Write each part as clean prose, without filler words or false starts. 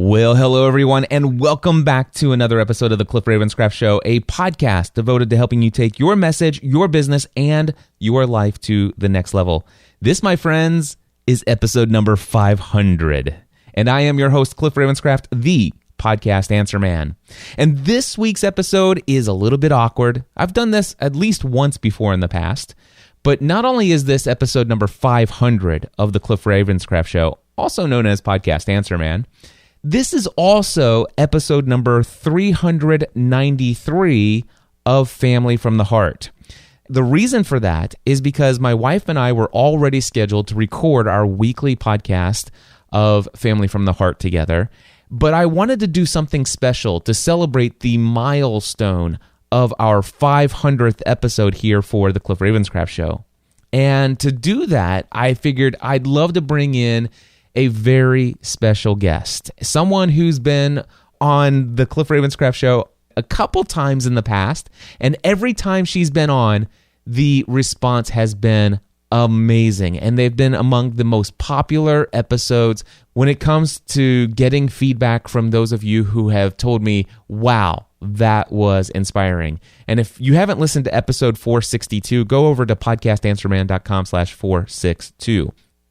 Well, hello everyone, and welcome back to another episode of the Cliff Ravenscraft Show, a podcast devoted to helping you take your message, your business, and your life to the next level. This, my friends, is episode number 500, and I am your host, Cliff Ravenscraft, the podcast answer man. And this week's episode is a little bit awkward. I've done this at least once before in the past, but not only is this episode number 500 of the Cliff Ravenscraft Show, also known as Podcast Answer Man, this is also episode number 393 of Family from the Heart. The reason for that is because my wife and I were already scheduled to record our weekly podcast of Family from the Heart together, but I wanted to do something special to celebrate the milestone of our 500th episode here for the Cliff Ravenscraft Show. And to do that, I figured I'd love to bring in a very special guest, someone who's been on the Cliff Ravenscraft Show a couple times in the past, and every time she's been on, the response has been amazing, and they've been among the most popular episodes when it comes to getting feedback from those of you who have told me, wow, that was inspiring. And if you haven't listened to episode 462, go over to podcastanswerman.com/462.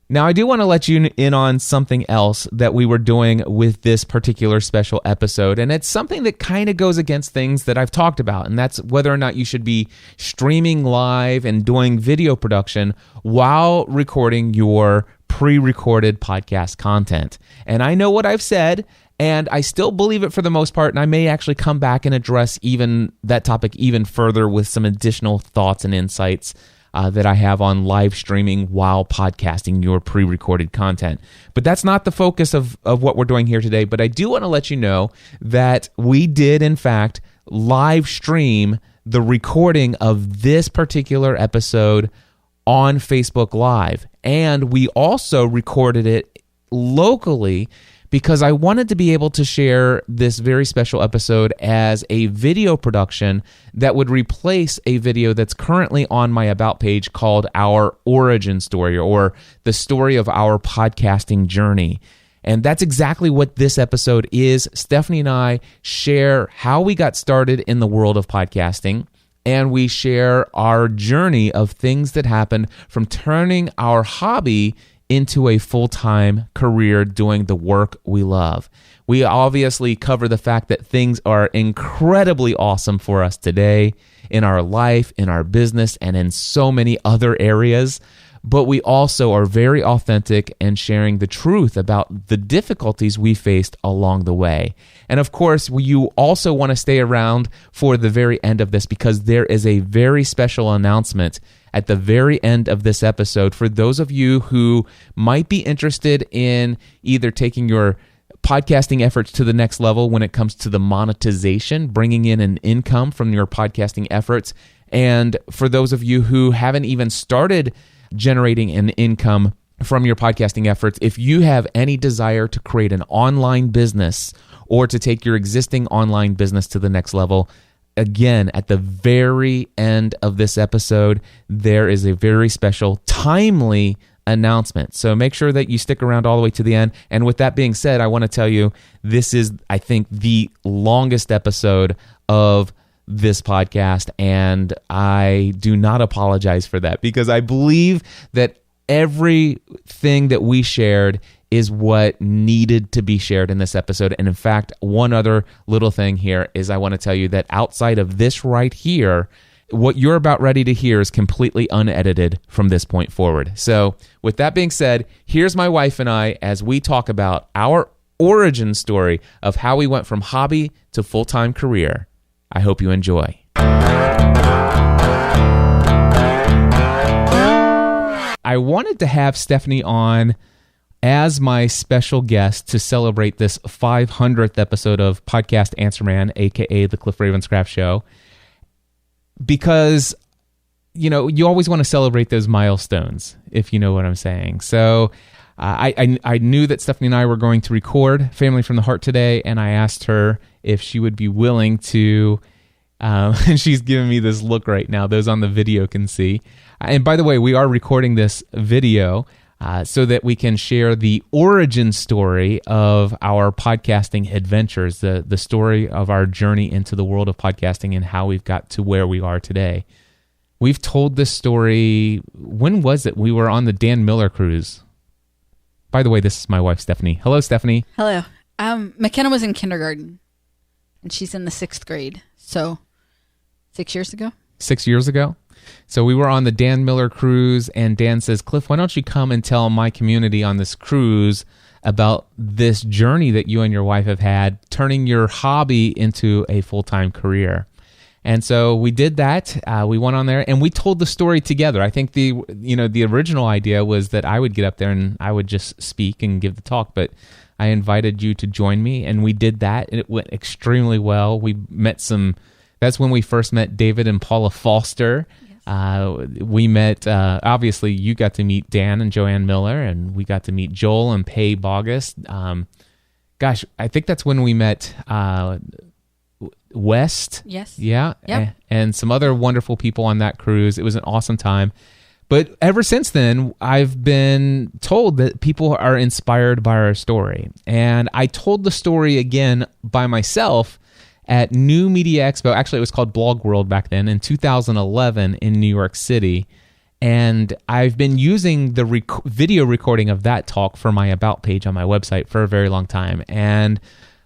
Now, I do want to let you in on something else that we were doing with this particular special episode, and it's something that kind of goes against things that I've talked about, and that's whether or not you should be streaming live and doing video production while recording your pre-recorded podcast content. And I know what I've said, and I still believe it for the most part, and I may actually come back and address even that topic even further with some additional thoughts and insights that I have on live streaming while podcasting your pre-recorded content. But that's not the focus of what we're doing here today. But I do want to let you know that we did, in fact, live stream the recording of this particular episode on Facebook Live. And we also recorded it locally because I wanted to be able to share this very special episode as a video production that would replace a video that's currently on my About page called Our Origin Story, or the story of our podcasting journey. And that's exactly what this episode is. Stephanie and I share how we got started in the world of podcasting, and we share our journey of things that happened from turning our hobby into a full-time career doing the work we love. We obviously cover the fact that things are incredibly awesome for us today in our life, in our business, and in so many other areas. But we also are very authentic and sharing the truth about the difficulties we faced along the way. And of course, you also want to stay around for the very end of this because there is a very special announcement at the very end of this episode for those of you who might be interested in either taking your podcasting efforts to the next level when it comes to the monetization, bringing in an income from your podcasting efforts, and for those of you who haven't even started generating an income from your podcasting efforts, if you have any desire to create an online business or to take your existing online business to the next level, again, at the very end of this episode, there is a very special, timely announcement. So make sure that you stick around all the way to the end. And with that being said, I want to tell you, this is, I think, the longest episode of this podcast, and I do not apologize for that because I believe that everything that we shared is what needed to be shared in this episode. And in fact, one other little thing here is I want to tell you that outside of this right here, what you're about ready to hear is completely unedited from this point forward. So with that being said, here's my wife and I as we talk about our origin story of how we went from hobby to full-time career. I hope you enjoy. I wanted to have Stephanie on as my special guest to celebrate this 500th episode of Podcast Answer Man, aka the Cliff Ravenscraft Show, because, you know, you always want to celebrate those milestones, if you know what I'm saying. So I knew that Stephanie and I were going to record Family from the Heart today, and I asked her if she would be willing to, and she's giving me this look right now, those on the video can see. And by the way, we are recording this video so that we can share the origin story of our podcasting adventures, the story of our journey into the world of podcasting and how we've got to where we are today. We've told this story, when was it? We were on the Dan Miller cruise. By the way, this is my wife, Stephanie. Hello, Stephanie. Hello. McKenna was in kindergarten, and she's in the 6th grade. So 6 years ago? 6 years ago. So we were on the Dan Miller cruise, and Dan says, Cliff, why don't you come and tell my community on this cruise about this journey that you and your wife have had, turning your hobby into a full-time career. And so we did that. We went on there and we told the story together. I think the original idea was that I would get up there and I would just speak and give the talk, but I invited you to join me, and we did that, and it went extremely well. We met that's when we first met David and Paula Foster. Yes. We met, obviously you got to meet Dan and Joanne Miller, and we got to meet Joel and Pay Bogus. I think that's when we met West. Yes. Yeah. Yep. And some other wonderful people on that cruise. It was an awesome time. But ever since then, I've been told that people are inspired by our story. And I told the story again by myself at New Media Expo. Actually, it was called Blog World back then, in 2011 in New York City. And I've been using the video recording of that talk for my About page on my website for a very long time. And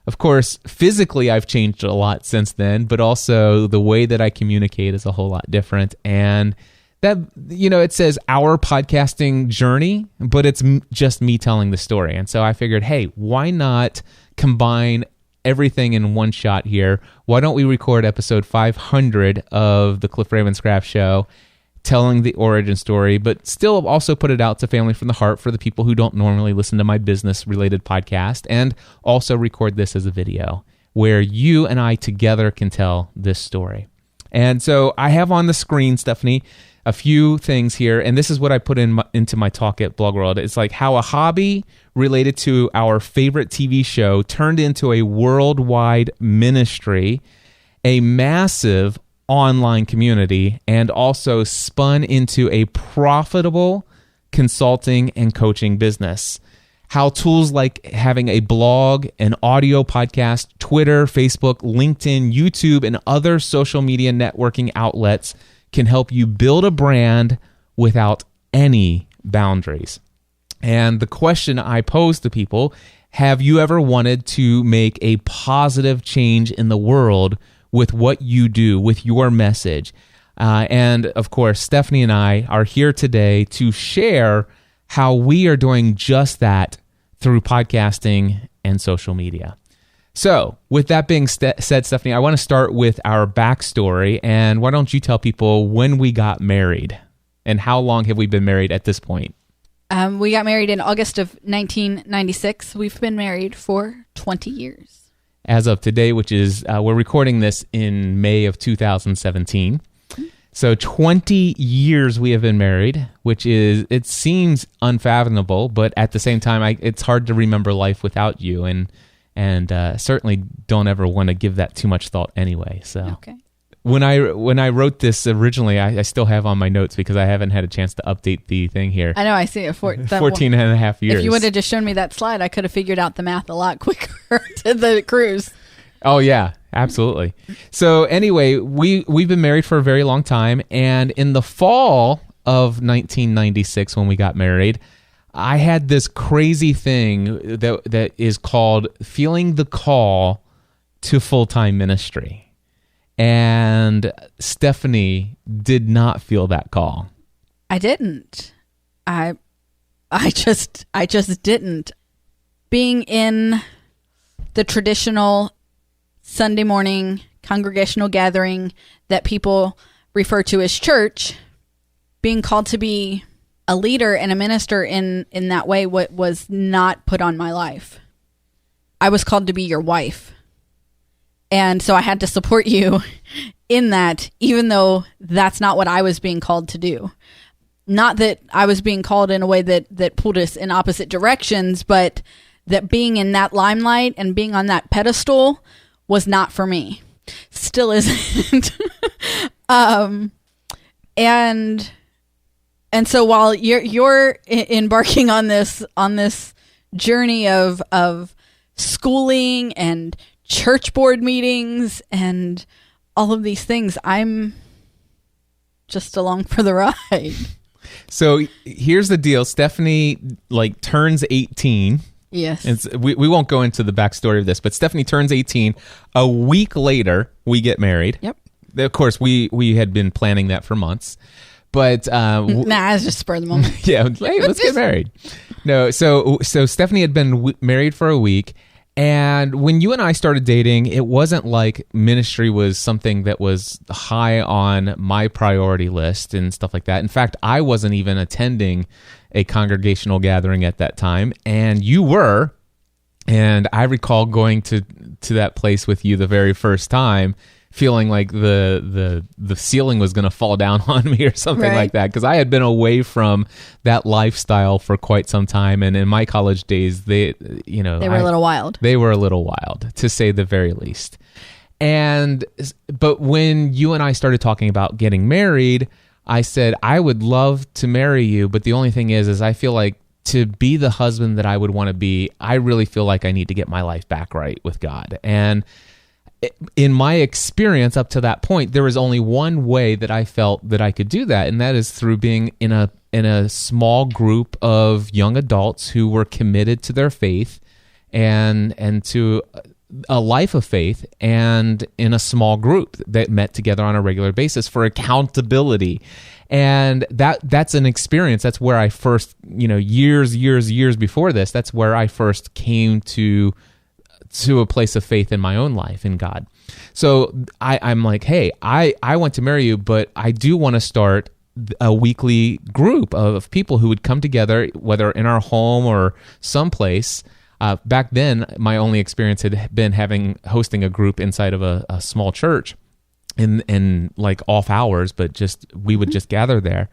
of course, physically, I've changed a lot since then, but also the way that I communicate is a whole lot different. And that, it says our podcasting journey, but it's just me telling the story. And so I figured, hey, why not combine everything in one shot here? Why don't we record episode 500 of the Cliff Ravenscraft Show, telling the origin story, but still also put it out to Family from the Heart for the people who don't normally listen to my business-related podcast, and also record this as a video where you and I together can tell this story. And so I have on the screen, Stephanie, a few things here, and this is what I put into my talk at Blog World. It's like how a hobby related to our favorite TV show turned into a worldwide ministry, a massive online community, and also spun into a profitable consulting and coaching business. How tools like having a blog, an audio podcast, Twitter, Facebook, LinkedIn, YouTube, and other social media networking outlets can help you build a brand without any boundaries. And the question I pose to people, have you ever wanted to make a positive change in the world with what you do, with your message? And of course, Stephanie and I are here today to share how we are doing just that through podcasting and social media. So with that being said, Stephanie, I want to start with our backstory. And why don't you tell people when we got married and how long have we been married at this point? We got married in August of 1996. We've been married for 20 years. As of today, which is, we're recording this in May of 2017. So 20 years we have been married, which is, it seems unfathomable, but at the same time, it's hard to remember life without you, and certainly don't ever want to give that too much thought anyway. So okay. When I wrote this originally, I still have on my notes because I haven't had a chance to update the thing here. I know, I see it. 14 and a half years. If you would have just shown me that slide, I could have figured out the math a lot quicker to the cruise. Oh, yeah, absolutely. So anyway, we've been married for a very long time, and in the fall of 1996 when we got married, I had this crazy thing that is called feeling the call to full-time ministry. And Stephanie did not feel that call. I didn't. I just didn't. Being in the traditional Sunday morning congregational gathering that people refer to as church, being called to be a leader and a minister in that way was not put on my life. I was called to be your wife. And so I had to support you in that, even though that's not what I was being called to do. Not that I was being called in a way that pulled us in opposite directions, but that being in that limelight and being on that pedestal was not for me. Still isn't. And And so while you're embarking on this journey of schooling and church board meetings and all of these things, I'm just along for the ride. So here's the deal. Stephanie turns 18. Yes. And we won't go into the backstory of this, but Stephanie turns 18. A week later, we get married. Yep. Of course, we had been planning that for months. But it's just spur of the moment. Yeah, hey, let's get married. No, so Stephanie had been married for a week, and when you and I started dating, it wasn't like ministry was something that was high on my priority list and stuff like that. In fact, I wasn't even attending a congregational gathering at that time, and you were. And I recall going to that place with you the very first time, feeling like the ceiling was going to fall down on me or something like that, because I had been away from that lifestyle for quite some time, and in my college days, they were a little wild. They were a little wild, to say the very least. But when you and I started talking about getting married, I said I would love to marry you, but the only thing is I feel like to be the husband that I would want to be, I really feel like I need to get my life back right with God. And in my experience up to that point, there was only one way that I felt that I could do that, and that is through being in a small group of young adults who were committed to their faith and to a life of faith, and in a small group that met together on a regular basis for accountability. And that's an experience. That's where I first, years before this, that's where I first came to a place of faith in my own life in God. So I'm like, hey, I want to marry you, but I do want to start a weekly group of people who would come together, whether in our home or someplace. Back then, my only experience had been hosting a group inside of a small church in like off hours, but we would just gather there.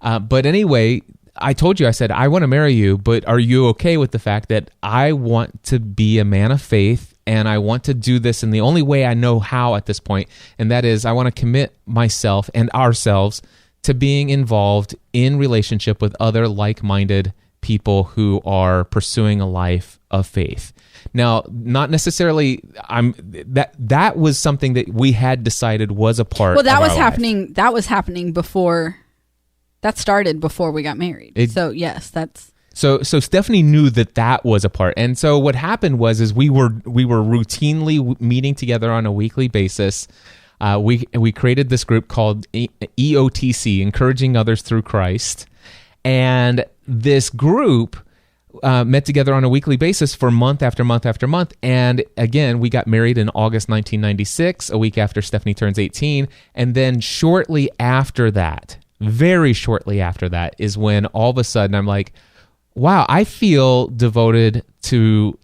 But anyway, I told you, I said, I want to marry you, but are you okay with the fact that I want to be a man of faith, and I want to do this in the only way I know how at this point, and that is I want to commit myself and ourselves to being involved in relationship with other like-minded people who are pursuing a life of faith. Now, not necessarily, that was something that we had decided was a part of our life. That was happening before. That started before we got married. So yes, that's... So Stephanie knew that was a part. And so what happened was we were routinely meeting together on a weekly basis. We created this group called EOTC, Encouraging Others Through Christ. And this group met together on a weekly basis for month after month after month. And again, we got married in August 1996, a week after Stephanie turns 18. And then shortly after that, very shortly after that, is when all of a sudden I'm like, wow, I feel devoted to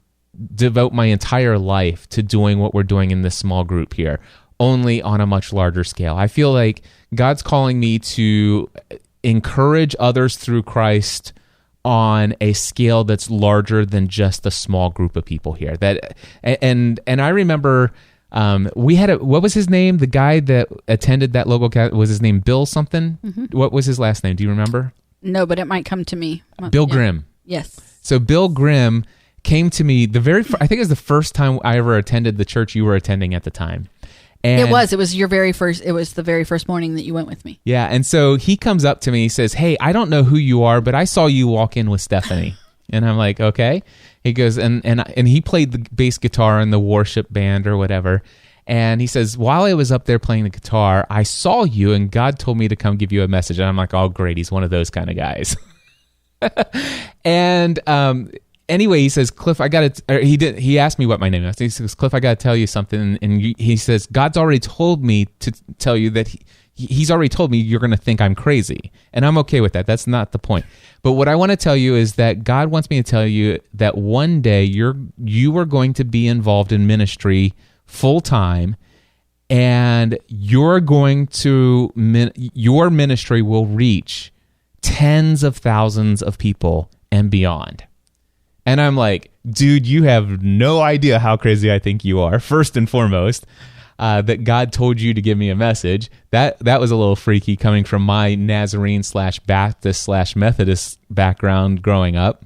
devote my entire life to doing what we're doing in this small group here, only on a much larger scale. I feel like God's calling me to encourage others through Christ on a scale that's larger than just a small group of people here. And I remember we had what was his name? The guy that attended that local, was his name Bill something? Mm-hmm. What was his last name? Do you remember? No, but it might come to me. Bill Grimm. Yes. So Bill Grimm came to me I think it was the first time I ever attended the church you were attending at the time. And it was the very first morning that you went with me. Yeah. And so he comes up to me, he says, hey, I don't know who you are, but I saw you walk in with Stephanie. And I'm like, okay. He goes, and he played the bass guitar in the worship band or whatever. And he says, while I was up there playing the guitar, I saw you and God told me to come give you a message. And I'm like, oh, great. He's one of those kind of guys. And anyway, he says, Cliff, he asked me what my name was. He says, Cliff, I got to tell you something. And he says, God's already told me to tell you that he's already told me you're going to think I'm crazy. And I'm okay with that. That's not the point. But what I want to tell you is that God wants me to tell you that one day you are going to be involved in ministry full time, and your ministry will reach tens of thousands of people and beyond. And I'm like, dude, you have no idea how crazy I think you are, first and foremost. that God told you to give me a message. That was a little freaky coming from my Nazarene / Baptist / Methodist background growing up.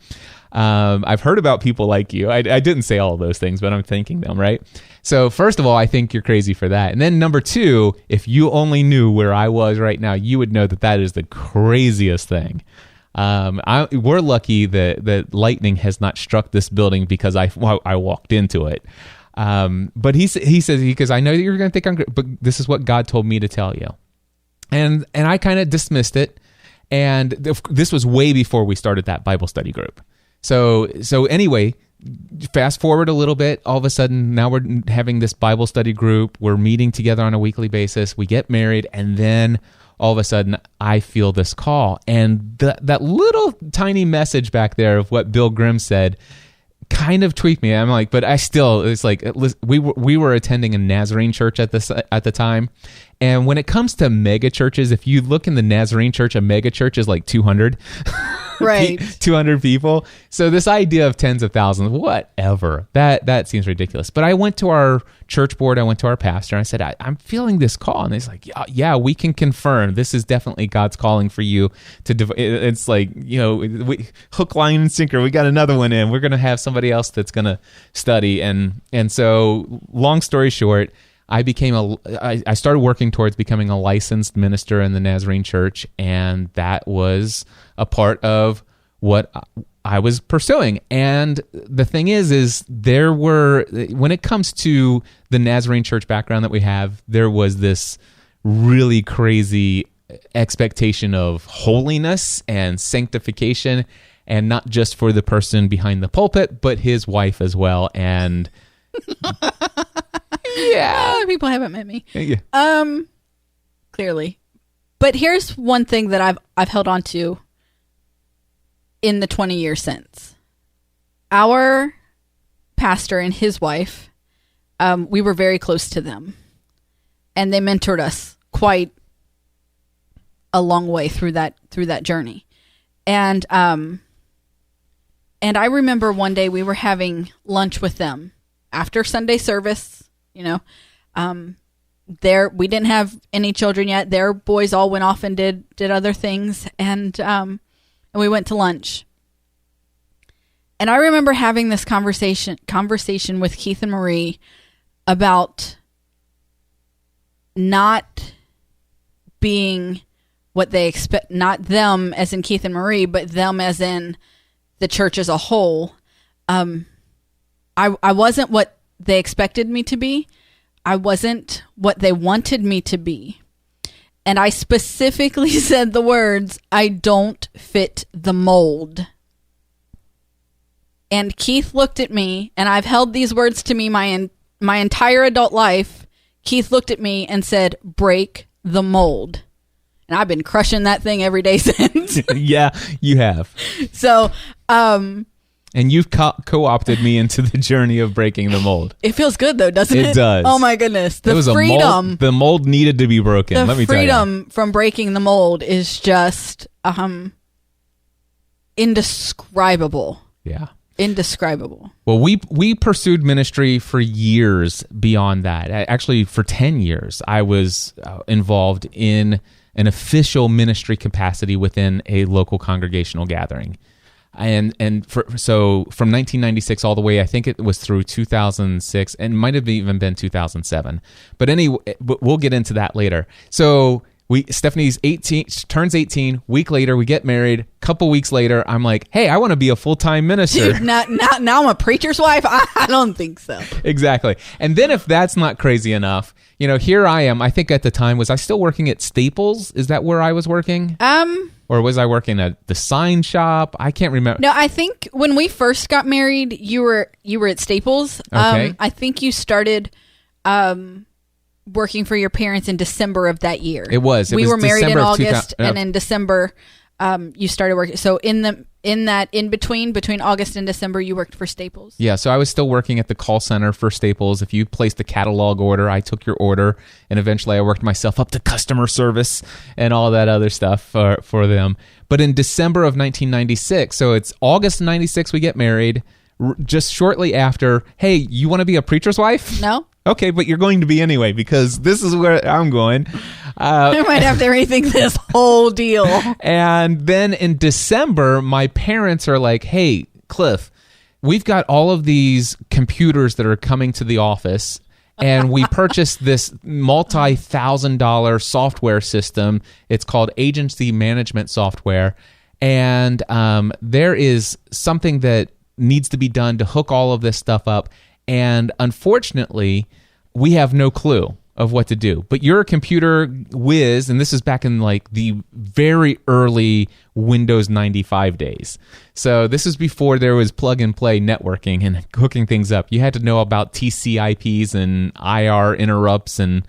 I've heard about people like you. I didn't say all of those things, but I'm thinking them, right? So first of all, I think you're crazy for that. And then number two, if you only knew where I was right now, you would know that is the craziest thing. We're lucky that lightning has not struck this building because I walked into it. But he says, because I know that you're going to think I'm great, but this is what God told me to tell you. And I kind of dismissed it. And this was way before we started that Bible study group. So anyway, fast forward a little bit, all of a sudden now we're having this Bible study group. We're meeting together on a weekly basis. We get married, and then all of a sudden I feel this call. And that little tiny message back there of what Bill Grimm said kind of tweaked me. I'm like, but it's like, we were attending a Nazarene church at the time. And when it comes to mega churches, if you look in the Nazarene church, a mega church is like 200. Right. 200 people. So this idea of tens of thousands, whatever, that seems ridiculous. But I went to our church board, I went to our pastor, and I said, I'm feeling this call. And he's like, yeah, we can confirm this is definitely God's calling for you to, it's like, hook, line, and sinker. We got another one in. We're going to have somebody else that's going to study. And so long story short, I started working towards becoming a licensed minister in the Nazarene church, and that was a part of what I was pursuing. And the thing is when it comes to the Nazarene church background that we have, there was this really crazy expectation of holiness and sanctification, and not just for the person behind the pulpit, but his wife as well. And yeah, people haven't met me. Yeah. Clearly. But here's one thing that I've held on to in the 20 years since. Our pastor and his wife, we were very close to them, and they mentored us quite a long way through that journey. And I remember one day we were having lunch with them after Sunday service. We didn't have any children yet. Their boys all went off and did other things, and we went to lunch. And I remember having this conversation with Keith and Marie about not being what they expect, not them as in Keith and Marie, but them as in the church as a whole. I wasn't what they expected me to be. I wasn't what they wanted me to be. And I specifically said the words, I don't fit the mold. And Keith looked at me, and I've held these words to me my entire adult life. Keith looked at me and said, break the mold. And I've been crushing that thing every day since. Yeah, you have. So, and you've co-opted me into the journey of breaking the mold. It feels good, though, doesn't it? It does. Oh, my goodness. The freedom. The mold needed to be broken, let me tell you. The freedom from breaking the mold is just indescribable. Yeah. Indescribable. Well, we pursued ministry for years beyond that. Actually, for 10 years, I was involved in an official ministry capacity within a local congregational gathering. So from 1996 all the way, I think it was through 2006, and might have even been 2007. But anyway, we'll get into that later. So Stephanie's 18, turns 18. Week later, we get married. Couple weeks later, I'm like, hey, I want to be a full-time minister. Dude, now I'm a preacher's wife? I don't think so. Exactly. And then if that's not crazy enough, here I am. I think at the time, was I still working at Staples? Is that where I was working? Or was I working at the sign shop? I can't remember. No, I think when we first got married, you were at Staples. Okay. I think you started working for your parents in December of that year. It was. We were married December in August, and in December, you started working. So in between August and December, you worked for Staples. Yeah, so I was still working at the call center for Staples. If you placed a catalog order, I took your order, and eventually I worked myself up to customer service and all that other stuff for them. But in December of 1996, so it's August 96, we get married. Just shortly after, hey, you want to be a preacher's wife? No. Okay, but you're going to be anyway, because this is where I'm going. I might have to rethink this whole deal. And then in December, my parents are like, hey, Cliff, we've got all of these computers that are coming to the office, and we purchased this multi-$1,000 software system. It's called Agency Management Software. And there is something that needs to be done to hook all of this stuff up. And unfortunately, we have no clue of what to do. But you're a computer whiz, and this is back in like the very early Windows 95 days. So this is before there was plug-and-play networking and hooking things up. You had to know about TCIPs and IR interrupts and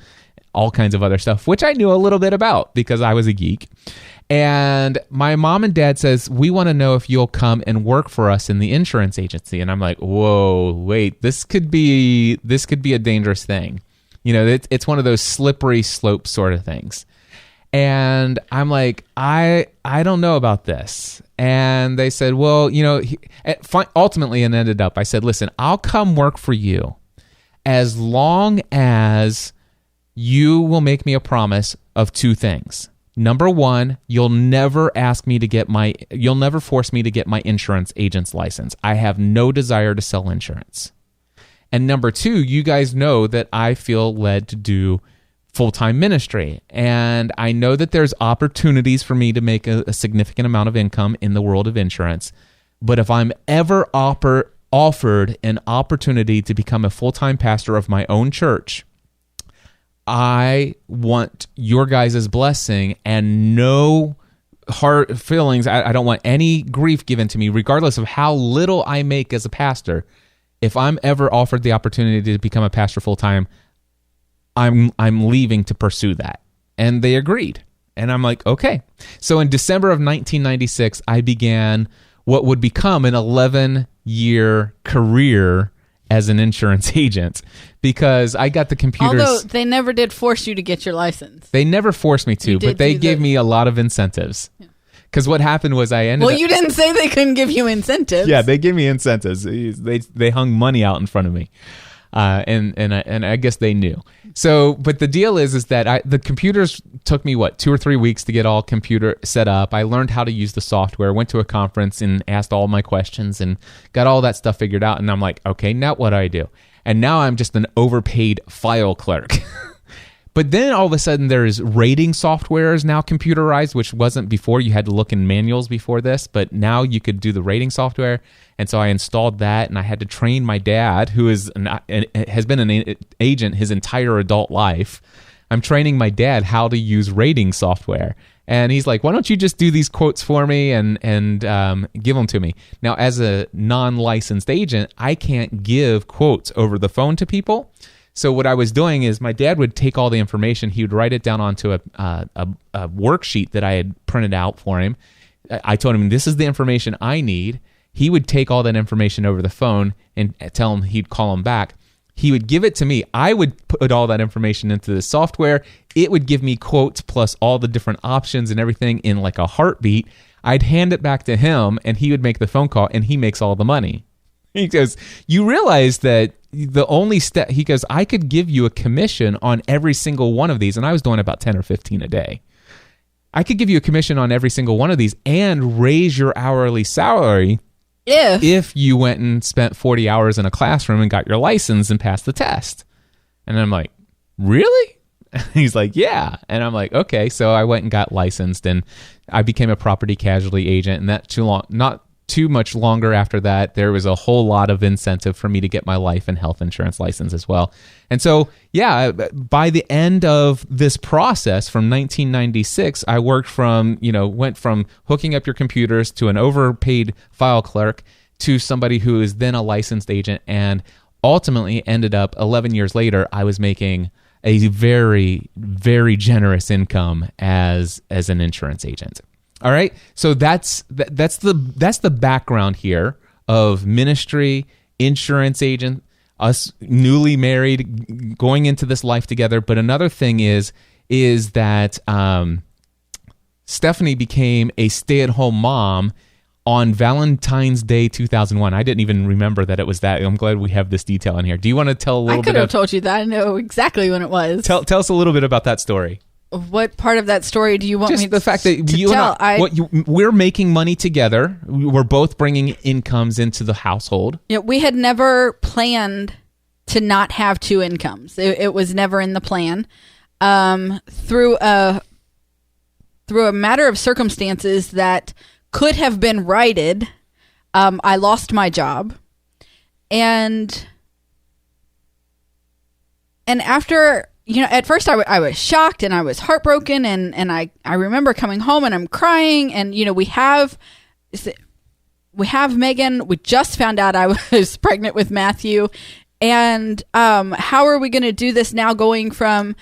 all kinds of other stuff, which I knew a little bit about because I was a geek. And my mom and dad says, we want to know if you'll come and work for us in the insurance agency. And I'm like, whoa, wait, this could be a dangerous thing. You know, it's one of those slippery slope sort of things. And I'm like, I don't know about this. And they said, well, you know, ultimately it ended up, I said, listen, I'll come work for you as long as you will make me a promise of two things. Number one, you'll never force me to get my insurance agent's license. I have no desire to sell insurance. And number two, you guys know that I feel led to do full-time ministry. And I know that there's opportunities for me to make a significant amount of income in the world of insurance. But if I'm ever offered an opportunity to become a full-time pastor of my own church, I want your guys' blessing and no hard feelings. I don't want any grief given to me, regardless of how little I make as a pastor. If I'm ever offered the opportunity to become a pastor full-time, I'm leaving to pursue that. And they agreed. And I'm like, okay. So in December of 1996, I began what would become an 11-year career as an insurance agent, because I got the computers. Although they never did force you to get your license. They never forced me to, but they gave me a lot of incentives. Because what happened was I ended up... Well, you didn't say they couldn't give you incentives. Yeah, they gave me incentives. They hung money out in front of me. And I guess they knew. So, but the deal is that the computers took me 2 or 3 weeks to get all computer set up. I learned how to use the software, went to a conference and asked all my questions and got all that stuff figured out. And I'm like, okay, now what do I do? And now I'm just an overpaid file clerk. But then all of a sudden there's rating software is now computerized, which wasn't before. You had to look in manuals before this, but now you could do the rating software. And so I installed that, and I had to train my dad, who has been an agent his entire adult life. I'm training my dad how to use rating software. And he's like, why don't you just do these quotes for me and give them to me? Now, as a non-licensed agent, I can't give quotes over the phone to people. So what I was doing is my dad would take all the information. He would write it down onto a worksheet that I had printed out for him. I told him, this is the information I need. He would take all that information over the phone and tell him he'd call him back. He would give it to me. I would put all that information into the software. It would give me quotes plus all the different options and everything in like a heartbeat. I'd hand it back to him, and he would make the phone call, and he makes all the money. He goes, you realize that the only step, he goes, I could give you a commission on every single one of these. And I was doing about 10 or 15 a day. I could give you a commission on every single one of these and raise your hourly salary if you went and spent 40 hours in a classroom and got your license and passed the test. And I'm like, really? He's like, yeah. And I'm like, okay. So I went and got licensed, and I became a property casualty agent. And not too much longer after that, there was a whole lot of incentive for me to get my life and health insurance license as well. And so, yeah, by the end of this process from 1996, I went from hooking up your computers to an overpaid file clerk to somebody who is then a licensed agent, and ultimately ended up 11 years later, I was making a very, very generous income as an insurance agent. All right, so that's the background here of ministry, insurance agent, us newly married, going into this life together. But another thing is that Stephanie became a stay-at-home mom on Valentine's Day 2001. I didn't even remember that it was that. I'm glad we have this detail in here. Do you want to tell a little bit? I could have told you that. I know exactly when it was. Tell us a little bit about that story. What part of that story do you want me Just the fact that to you tell? we're making money together. We're both bringing incomes into the household. Yeah, we had never planned to not have two incomes. It was never in the plan. Through a matter of circumstances that could have been righted, I lost my job, and after, at first I was shocked and I was heartbroken, and I remember coming home and I'm crying, and we have Megan. We just found out I was pregnant with Matthew, and how are we going to do this now, going from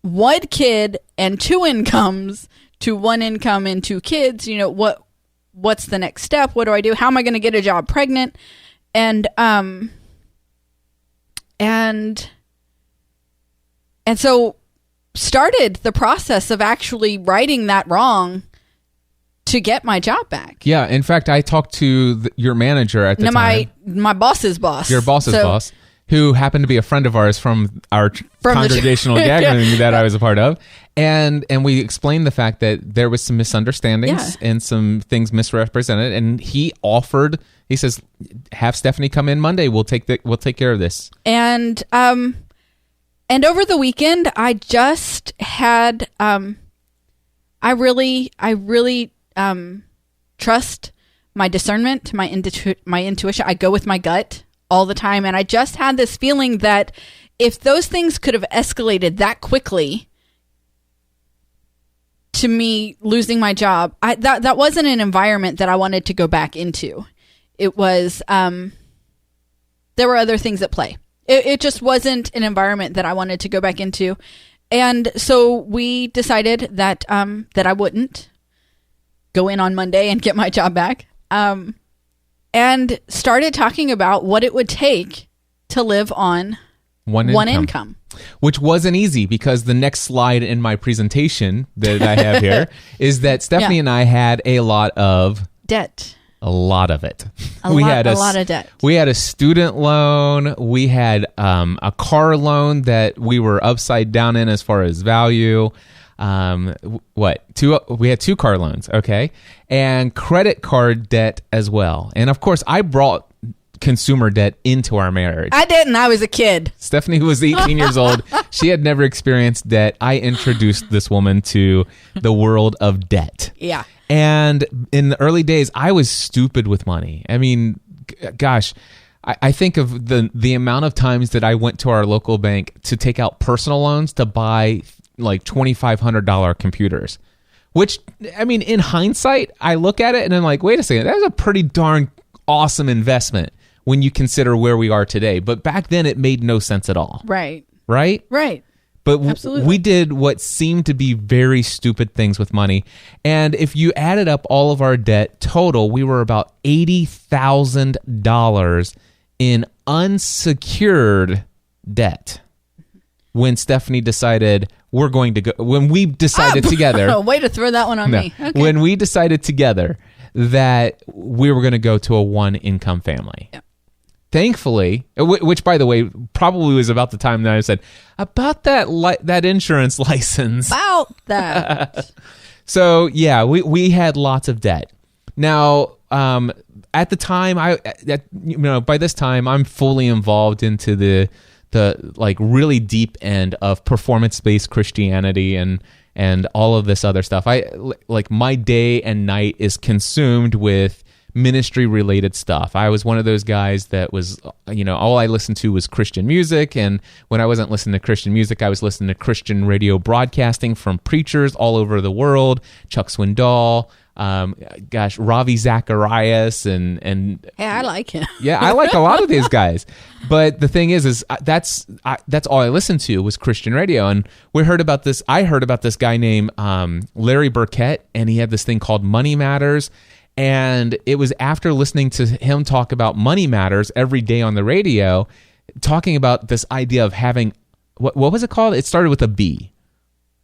one kid and two incomes to one income and two kids? What's the next step? What do I do? How am I going to get a job pregnant? And so started the process of actually righting that wrong to get my job back. Yeah. In fact, I talked to your manager at the time. My boss's boss. Your boss's boss, who happened to be a friend of ours from our congregational gathering that I was a part of. And we explained the fact that there was some misunderstandings and some things misrepresented. And he says, have Stephanie come in Monday. We'll take care of this. And over the weekend, I just had, I really trust my discernment, my intuition. I go with my gut all the time. And I just had this feeling that if those things could have escalated that quickly to me losing my job, that wasn't an environment that I wanted to go back into. It was, there were other things at play. It just wasn't an environment that I wanted to go back into. And so we decided that I wouldn't go in on Monday and get my job back. And started talking about what it would take to live on one income. Which wasn't easy, because the next slide in my presentation that I have here is that Stephanie and I had a lot of debt. A lot of it. A lot of debt. We had a student loan. We had a car loan that we were upside down in as far as value. We had two car loans, okay? And credit card debt as well. And of course, I brought consumer debt into our marriage. I didn't. I was a kid. Stephanie was 18 years old. She had never experienced debt. I introduced this woman to the world of debt. Yeah. And in the early days, I was stupid with money. I mean, gosh, I think of the amount of times that I went to our local bank to take out personal loans to buy like $2,500 computers, which, I mean, in hindsight, I look at it and I'm like, wait a second, that's a pretty darn awesome investment when you consider where we are today. But back then, it made no sense at all. Right. Right? Right. But we did what seemed to be very stupid things with money. And if you added up all of our debt total, we were about $80,000 in unsecured debt when Stephanie decided we're going to go, when we decided together. Way to throw that one on me. Okay. When we decided together that we were going to go to a one income family. Yeah. Thankfully, which by the way, probably was about the time that I said, about that insurance license. About that. So yeah, we had lots of debt. Now, at the time, by this time, I'm fully involved into the like really deep end of performance-based Christianity and all of this other stuff. Like my day and night is consumed with ministry related stuff. I was one of those guys that was, all I listened to was Christian music. And when I wasn't listening to Christian music, I was listening to Christian radio broadcasting from preachers all over the world, Chuck Swindoll, Ravi Zacharias, and hey, I like him. Yeah, I like a lot of these guys. But the thing is that's all I listened to was Christian radio. And I heard about this guy named Larry Burkett, and he had this thing called Money Matters. And it was after listening to him talk about money matters every day on the radio, talking about this idea of having, what was it called? It started with a B.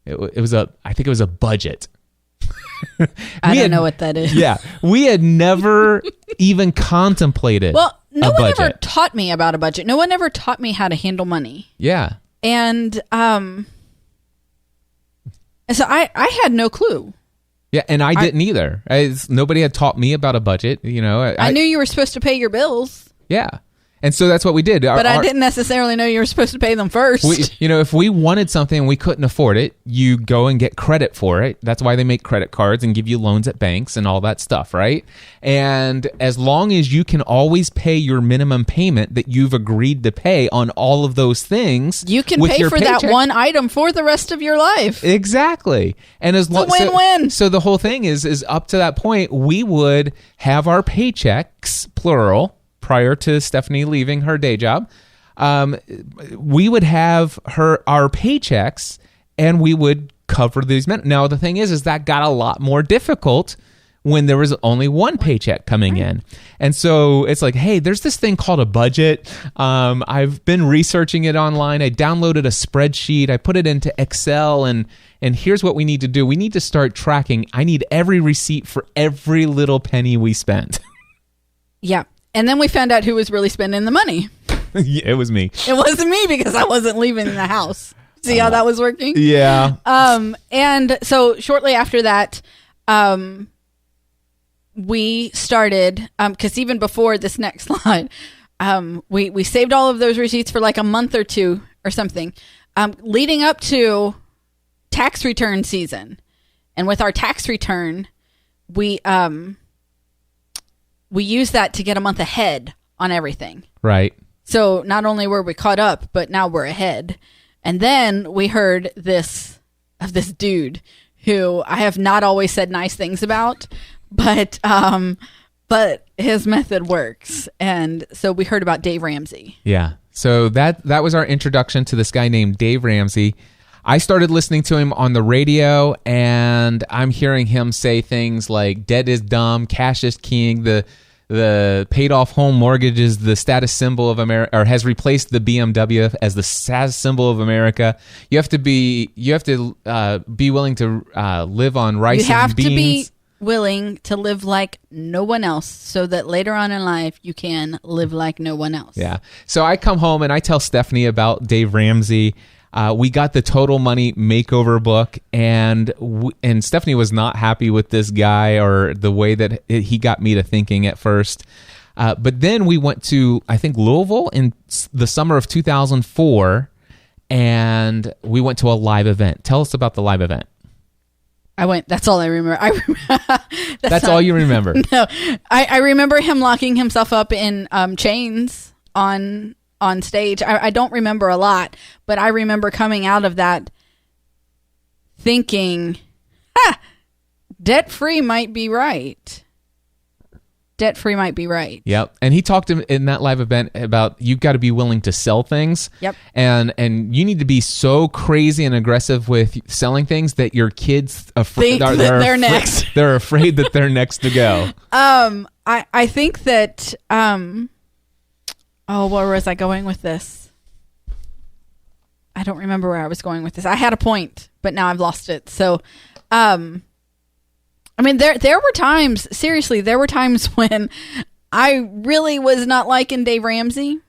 I think it was a budget. I don't know what that is. Yeah. We had never even contemplated Well, no a one budget. ever taught me about a budget. No one ever taught me how to handle money. Yeah. And so I had no clue. Yeah, and I didn't either. Nobody had taught me about a budget, I knew you were supposed to pay your bills, Yeah. And so that's what we did. but I didn't necessarily know you were supposed to pay them first. If we wanted something and we couldn't afford it, you go and get credit for it. That's why they make credit cards and give you loans at banks and all that stuff, right? And as long as you can always pay your minimum payment that you've agreed to pay on all of those things, you can with pay your for that paycheck- one item for the rest of your life. Exactly. And as long It's a win-win. So the whole thing is up to that point, we would have our paychecks, plural, prior to Stephanie leaving her day job. We would have our paychecks, and we would cover these men. Now the thing is that got a lot more difficult when there was only one paycheck coming in. And so it's like, hey, there's this thing called a budget. I've been researching it online. I downloaded a spreadsheet. I put it into Excel, and here's what we need to do. We need to start tracking. I need every receipt for every little penny we spent. Yeah. And then we found out who was really spending the money. Yeah, it was me. It wasn't me because I wasn't leaving the house. See how that was working? Yeah. And so shortly after that, we started, because even before this next slide, we saved all of those receipts for like a month or two or something, leading up to tax return season. And with our tax return, we use that to get a month ahead on everything. Right. So not only were we caught up, but now we're ahead. And then we heard this dude who I have not always said nice things about, but his method works. And so we heard about Dave Ramsey. Yeah. So that was our introduction to this guy named Dave Ramsey. I started listening to him on the radio, and I'm hearing him say things like debt is dumb, cash is king, the paid off home mortgage is the status symbol of America, or has replaced the BMW as the status symbol of America. You have to be willing to live on rice You have and beans. to be willing to live like no one else so that later on in life you can live like no one else. Yeah. So I come home and I tell Stephanie about Dave Ramsey. We got the Total Money Makeover book, and Stephanie was not happy with this guy or the way that he got me to thinking at first. But then we went to, I think, Louisville in the summer of 2004, and we went to a live event. Tell us about the live event. I went. That's all I remember. That's all you remember. No, I remember him locking himself up in chains on stage. I don't remember a lot, but I remember coming out of that thinking, debt-free might be right. Debt-free might be right. Yep. And he talked in that live event about you've got to be willing to sell things. Yep. And you need to be so crazy and aggressive with selling things that your kids Think that they're next. They're afraid that they're next to go. I think that where was I going with this? I don't remember where I was going with this. I had a point, but now I've lost it. So, I mean, there were times, seriously, there were times when I really was not liking Dave Ramsey.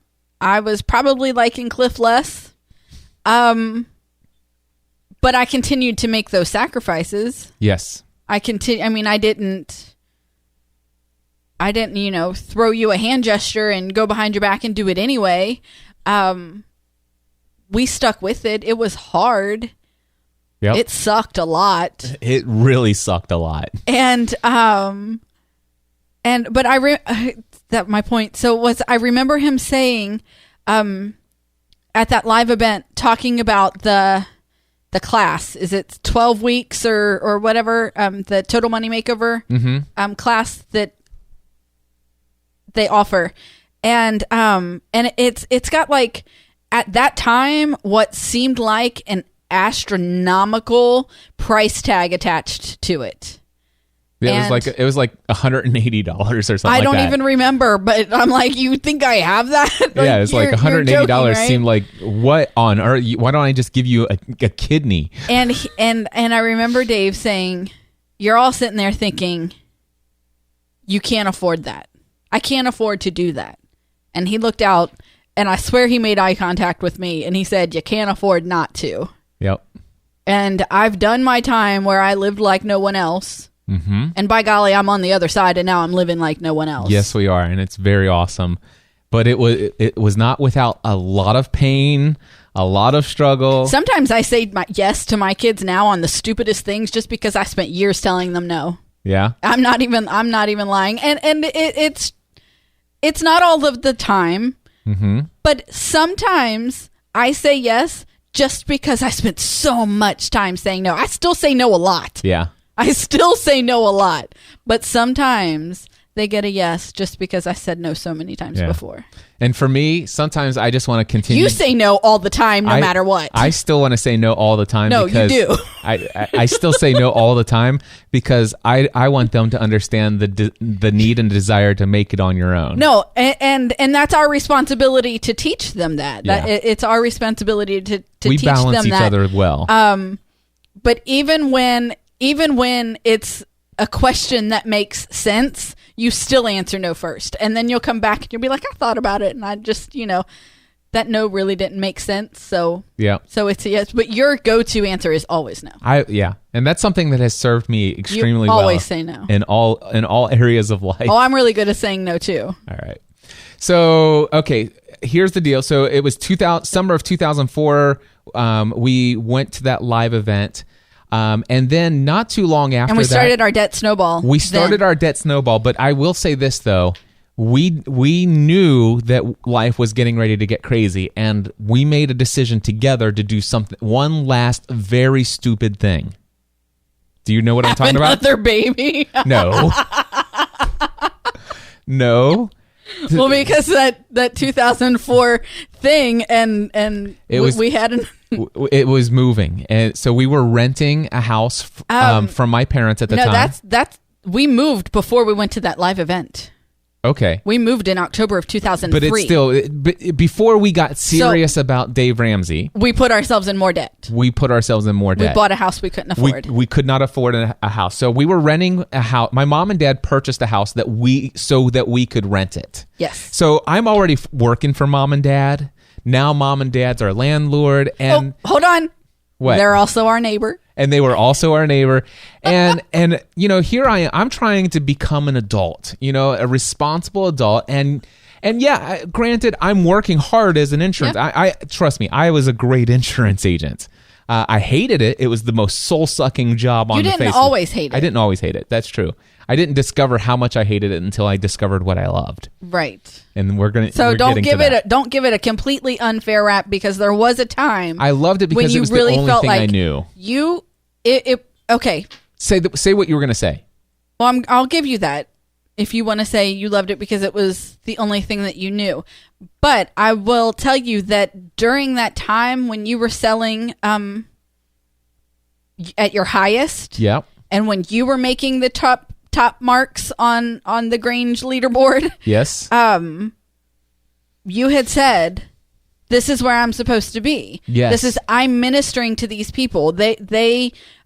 I was probably liking Cliff less. But I continued to make those sacrifices. Yes. I didn't, throw you a hand gesture and go behind your back and do it anyway. We stuck with it. It was hard. Yep. It sucked a lot. It really sucked a lot. And my point. So I remember him saying, at that live event, talking about the class. Is it 12 weeks or whatever? The Total Money Makeover class that they offer, and it's got, like, at that time what seemed like an astronomical price tag attached to it. Yeah, it was like $180 or something. I don't like that. even remember, but I'm like, you think I have that? Yeah, it's like $180 joking, right? seemed like, what on earth? Why don't I just give you a kidney? And I remember Dave saying, you're all sitting there thinking, you can't afford that. I can't afford to do that. And he looked out, and I swear he made eye contact with me, and he said, you can't afford not to. Yep. And I've done my time where I lived like no one else. Mm-hmm. And by golly, I'm on the other side, and now I'm living like no one else. Yes, we are, and it's very awesome. But it was not without a lot of pain, a lot of struggle. Sometimes I say yes to my kids now on the stupidest things just because I spent years telling them no. Yeah. I'm not even lying. And it's not all of the time. Mm-hmm. But sometimes I say yes just because I spent so much time saying no. I still say no a lot. Yeah. I still say no a lot. But sometimes they get a yes just because I said no so many times before. And for me, sometimes I just want to continue. You say no all the time, no matter what. I still want to say no all the time. No, because you do. I still say no all the time because I want them to understand the need and desire to make it on your own. No, and that's our responsibility to teach them that. Yeah. It's our responsibility to we teach them that. balance each other well. But even when it's a question that makes sense, you still answer no first. And then you'll come back and you'll be like, I thought about it. And I just, that no really didn't make sense. So it's a yes. But your go-to answer is always no. And that's something that has served me extremely you well. Always say no. In all areas of life. Oh, I'm really good at saying no too. All right. So, okay, here's the deal. So it was summer of 2004. We went to that live event. And then not too long after that... And we started our debt snowball. We started our debt snowball, but I will say this, though. We knew that life was getting ready to get crazy, and we made a decision together to do one last very stupid thing. Do you know what I'm talking about? Another baby? No. No. Well, because that 2004 thing, and we had an... It was moving, and so we were renting a house from my parents at the time. That's we moved before we went to that live event. Okay, we moved in October of 2003. But it's still before we got serious about Dave Ramsey. We put ourselves in more debt. We bought a house we couldn't afford. We could not afford a house, so we were renting a house. My mom and dad purchased a house so that we could rent it. Yes. So I'm already working for mom and dad. Now mom and dad's our landlord, and hold on. What? They're also our neighbor. And they were also our neighbor. And here I am. I'm trying to become an adult, a responsible adult. And yeah, granted, I'm working hard as an insurance. Yeah. I trust me, I was a great insurance agent. I hated it. It was the most soul-sucking job on the face. You didn't always hate it. I didn't always hate it. That's true. I didn't discover how much I hated it until I discovered what I loved. Right. And don't give it a completely unfair rap, because there was a time I loved it because it was really the only felt thing like I knew. Okay. Say what you were going to say. Well, I'll give you that if you want to say you loved it because it was the only thing that you knew. But I will tell you that during that time when you were selling at your highest, yeah, and when you were making the top marks on the Grange leaderboard, yes, you had said, this is where I'm supposed to be. Yes. I'm ministering to these people.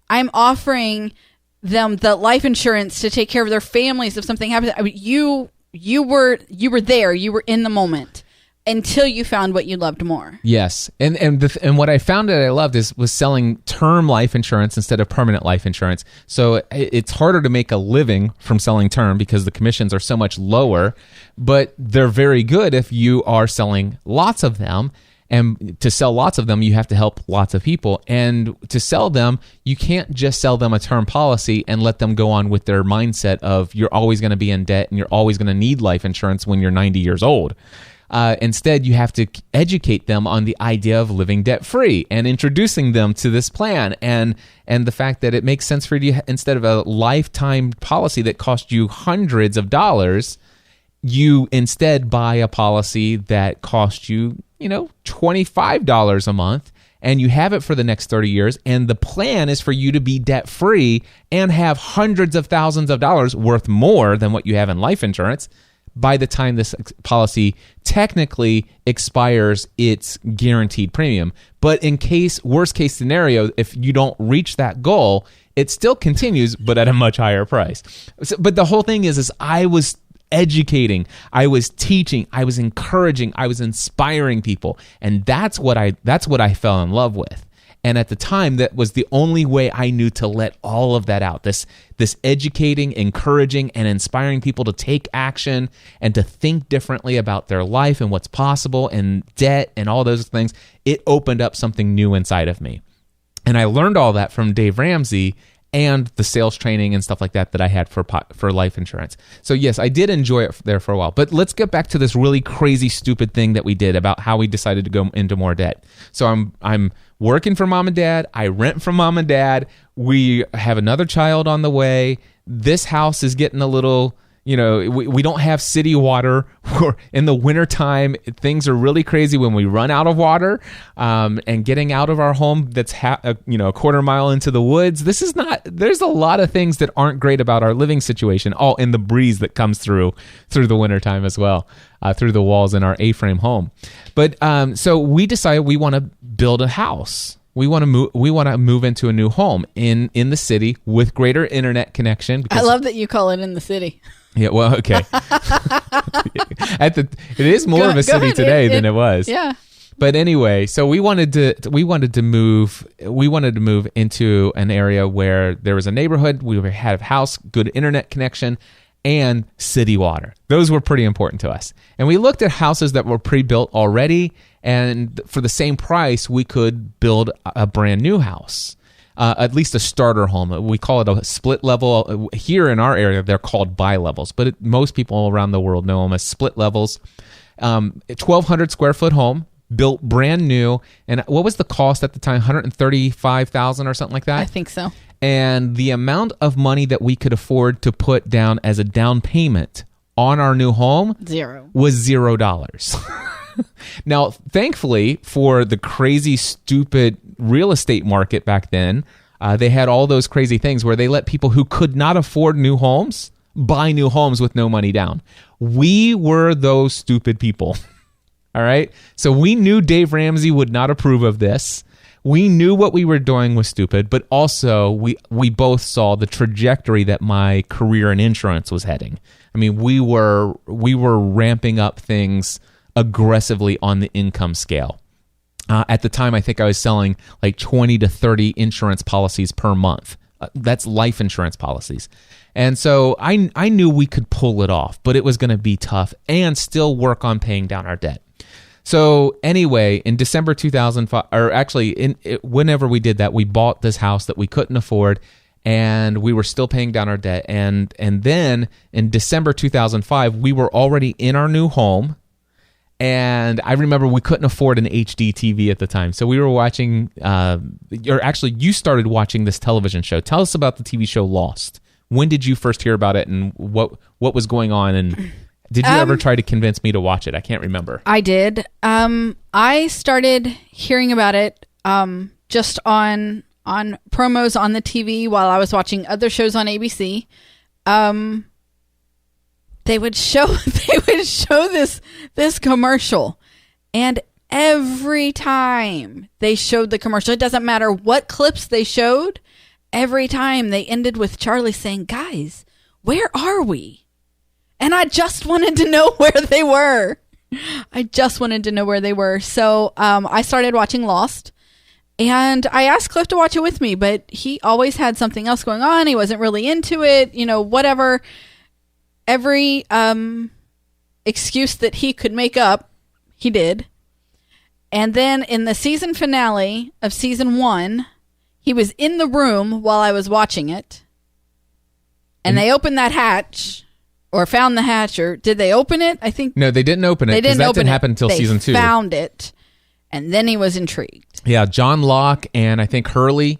I'm offering them the life insurance to take care of their families if something happens. I mean, you were there. You were in the moment until you found what you loved more. Yes. And what I found that I loved was selling term life insurance instead of permanent life insurance. So it's harder to make a living from selling term because the commissions are so much lower, but they're very good if you are selling lots of them. And to sell lots of them, you have to help lots of people. And to sell them, you can't just sell them a term policy and let them go on with their mindset of you're always going to be in debt and you're always going to need life insurance when you're 90 years old. Instead, you have to educate them on the idea of living debt-free and introducing them to this plan and the fact that it makes sense for you to, instead of a lifetime policy that costs you hundreds of dollars, you instead buy a policy that costs you, $25 a month, and you have it for the next 30 years, and the plan is for you to be debt-free and have hundreds of thousands of dollars worth more than what you have in life insurance by the time this policy technically expires its guaranteed premium. But in worst case scenario, if you don't reach that goal, it still continues, but at a much higher price. But the whole thing is I was educating, I was teaching, I was encouraging, I was inspiring people, and that's what I fell in love with. And at the time, that was the only way I knew to let all of that out. This educating, encouraging, and inspiring people to take action and to think differently about their life and what's possible and debt and all those things. It opened up something new inside of me. And I learned all that from Dave Ramsey and the sales training and stuff like that I had for life insurance. So yes, I did enjoy it there for a while. But let's get back to this really crazy, stupid thing that we did about how we decided to go into more debt. So I'm working for mom and dad. I rent from mom and dad. We have another child on the way. This house is getting a little, we don't have city water. In the wintertime, things are really crazy when we run out of water, and getting out of our home that's a quarter mile into the woods. There's a lot of things that aren't great about our living situation, all in the breeze that comes through the wintertime as well, through the walls in our A-frame home. But so we decided we want to build a house. We want to move into a new home in the city with greater internet connection. I love that you call it in the city. Yeah, well, okay. It is more of a city today than it was. Yeah. But anyway, so we wanted to move into an area where there was a neighborhood, we had a house, good internet connection, and city water. Those were pretty important to us. And we looked at houses that were pre-built already, and for the same price, we could build a brand new house. At least a starter home. We call it a split level. Here in our area, they're called bi-levels, but most people around the world know them as split levels. 1,200 square foot home, built brand new. And what was the cost at the time? $135,000 or something like that? I think so. And the amount of money that we could afford to put down as a down payment on our new home was $0. Now, thankfully, for the crazy, stupid real estate market back then, they had all those crazy things where they let people who could not afford new homes buy new homes with no money down. We were those stupid people. All right? So we knew Dave Ramsey would not approve of this. We knew what we were doing was stupid, but also we both saw the trajectory that my career in insurance was heading. I mean, we were ramping up things aggressively on the income scale. At the time, I think I was selling like 20 to 30 insurance policies per month. That's life insurance policies. And so I knew we could pull it off, but it was going to be tough and still work on paying down our debt. So anyway, in December 2005, or actually whenever we did that, we bought this house that we couldn't afford, and we were still paying down our debt. And then in December 2005, we were already in our new home. And I remember we couldn't afford an HD TV at the time. So we were watching, or actually you started watching this television show. Tell us about the TV show Lost. When did you first hear about it, and what was going on? And did you ever try to convince me to watch it? I can't remember. I did. I started hearing about it just on promos on the TV while I was watching other shows on ABC. They would show this commercial, and every time they showed the commercial, it doesn't matter what clips they showed, every time they ended with Charlie saying, "Guys, where are we?" And I just wanted to know where they were. So I started watching Lost, and I asked Cliff to watch it with me, but he always had something else going on. He wasn't really into it, whatever. Every excuse that he could make up, he did. And then in the season finale of season 1, he was in the room while I was watching it. And they opened that hatch, or found the hatch, or did they open it? I think. No, they didn't open it. That didn't happen until season 2. They found it, and then he was intrigued. Yeah, John Locke and I think Hurley,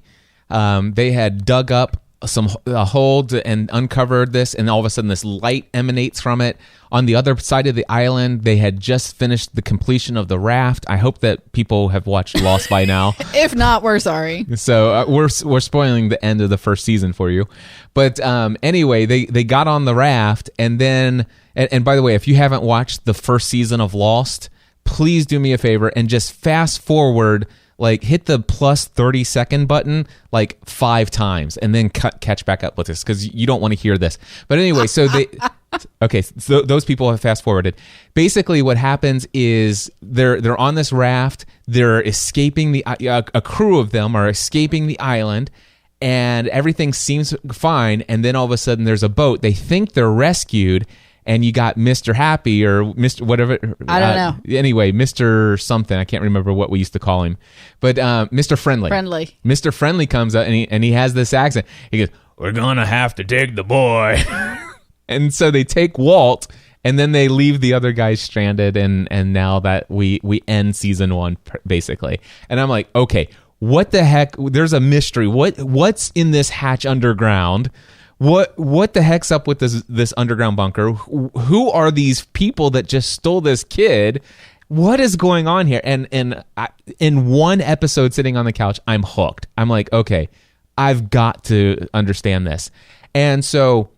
they had dug up hold and uncovered this, and all of a sudden this light emanates from it. On the other side of the island, they had just finished the completion of the raft. I hope that people have watched Lost by now. If not, we're sorry. So we're spoiling the end of the first season for you. But anyway, they got on the raft, and then and by the way, if you haven't watched the first season of Lost, please do me a favor and just fast forward. Like, hit the plus 30-second button like 5 times and then catch back up with this, because you don't want to hear this. But anyway, so they... Okay, so those people have fast forwarded. Basically, what happens is they're on this raft. They're escaping a crew of them are escaping the island, and everything seems fine. And then all of a sudden, there's a boat. They think they're rescued. And you got Mr. Happy or Mr. whatever. I don't know. Anyway, Mr. something. I can't remember what we used to call him. But Mr. Friendly. Mr. Friendly comes up and he has this accent. He goes, "We're going to have to take the boy." And so they take Walt, and then they leave the other guys stranded. And now that we end season 1, basically. And I'm like, okay, what the heck? There's a mystery. What's in this hatch underground? What the heck's up with this underground bunker? Who are these people that just stole this kid? What is going on here? And in one episode, sitting on the couch, I'm hooked. I'm like, okay, I've got to understand this. And so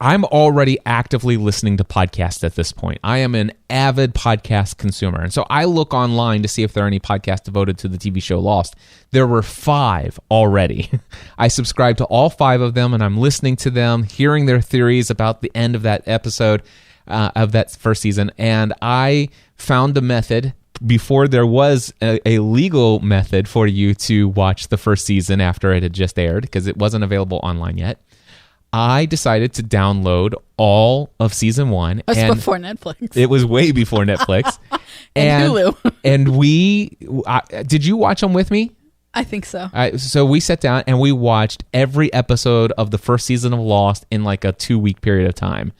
I'm already actively listening to podcasts at this point. I am an avid podcast consumer. And so I look online to see if there are any podcasts devoted to the TV show Lost. There were 5 already. I subscribed to all 5 of them, and I'm listening to them, hearing their theories about the end of that episode of that first season. And I found a method before there was a legal method for you to watch the first season after it had just aired, because it wasn't available online yet. I decided to download all of season 1. It was before Netflix. It was way before Netflix. and Hulu. And did you watch them with me? I think so. So we sat down and we watched every episode of the first season of Lost in like a 2-week period of time.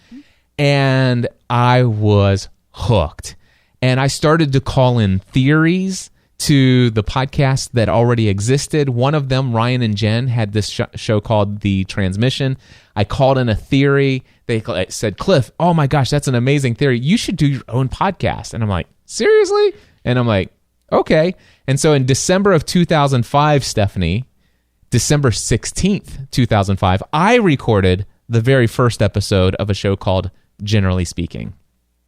And I was hooked. And I started to call in theories to the podcast that already existed. One of them, Ryan and Jen, had this show called The Transmission. I called in a theory. They said, "Cliff, oh my gosh, that's an amazing theory. You should do your own podcast." And I'm like, seriously? And I'm like, okay. And so in December of 2005, Stephanie, December 16th, 2005, I recorded the very first episode of a show called Generally Speaking.